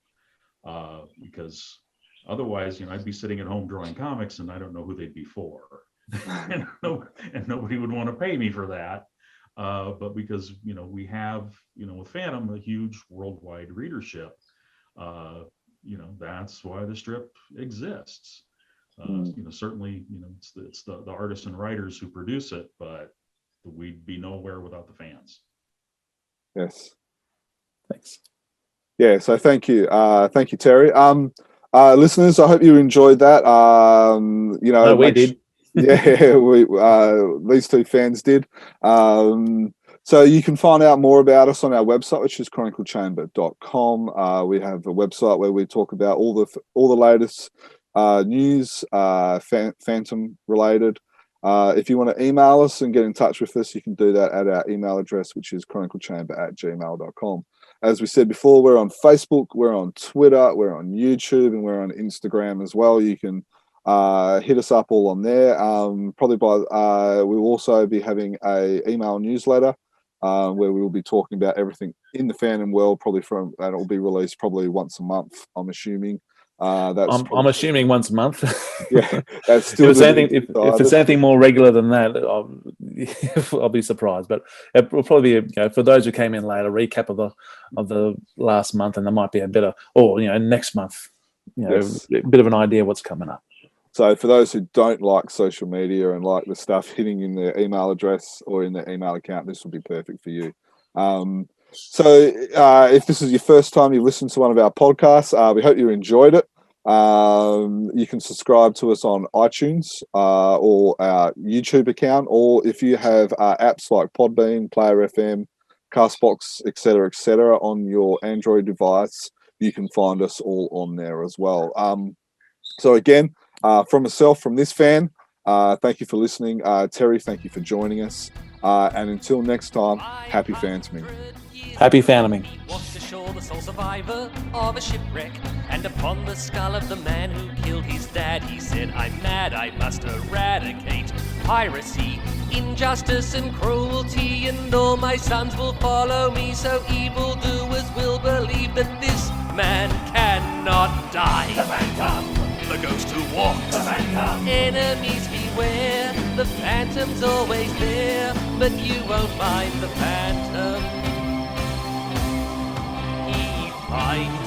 Because otherwise, I'd be sitting at home drawing comics and I don't know who they'd be for. and nobody would want to pay me for that. But because, we have, with Phantom, a huge worldwide readership, that's why the strip exists. Certainly, it's the artists and writers who produce it, but we'd be nowhere without the fans. Yes. Thanks. Yeah, so thank you, Terry. Listeners, I hope you enjoyed that. We did. Yeah, these two fans did. So you can find out more about us on our website, which is chroniclechamber.com. We have a website where we talk about all the latest news, Phantom related. If you want to email us and get in touch with us, you can do that at our email address, which is chroniclechamber@gmail.com. As we said before, we're on Facebook, we're on Twitter, we're on YouTube, and we're on Instagram as well. You can hit us up all on there. We'll also be having a email newsletter where we will be talking about everything in the Phantom world, that'll be released probably once a month, I'm assuming. I'm assuming once a month. Yeah, that's still. If it's anything more regular than that, I'll be surprised. But it will probably be, for those who came in late, a recap of the last month, and there might be a better, or next month, Yes. a bit of an idea what's coming up. So for those who don't like social media and like the stuff hitting in their email address or in their email account, this will be perfect for you. So if this is your first time you listened to one of our podcasts, we hope you enjoyed it. You can subscribe to us on iTunes or our YouTube account, or if you have apps like Podbean, Player FM, Castbox, etc., on your Android device, you can find us all on there as well. So again, from myself, from this fan, thank you for listening. Terry, thank you for joining us. And until next time, happy phantoming. Happy phantoming. Washed ashore the sole survivor of a shipwreck, and upon the skull of the man who killed his dad, he said, I'm mad, I must eradicate piracy, injustice and cruelty, and all my sons will follow me, so evildoers will believe that this man cannot die. The Phantom, the ghost who walks. The Phantom, enemies beware. The Phantom's always there, but you won't find the Phantom. He finds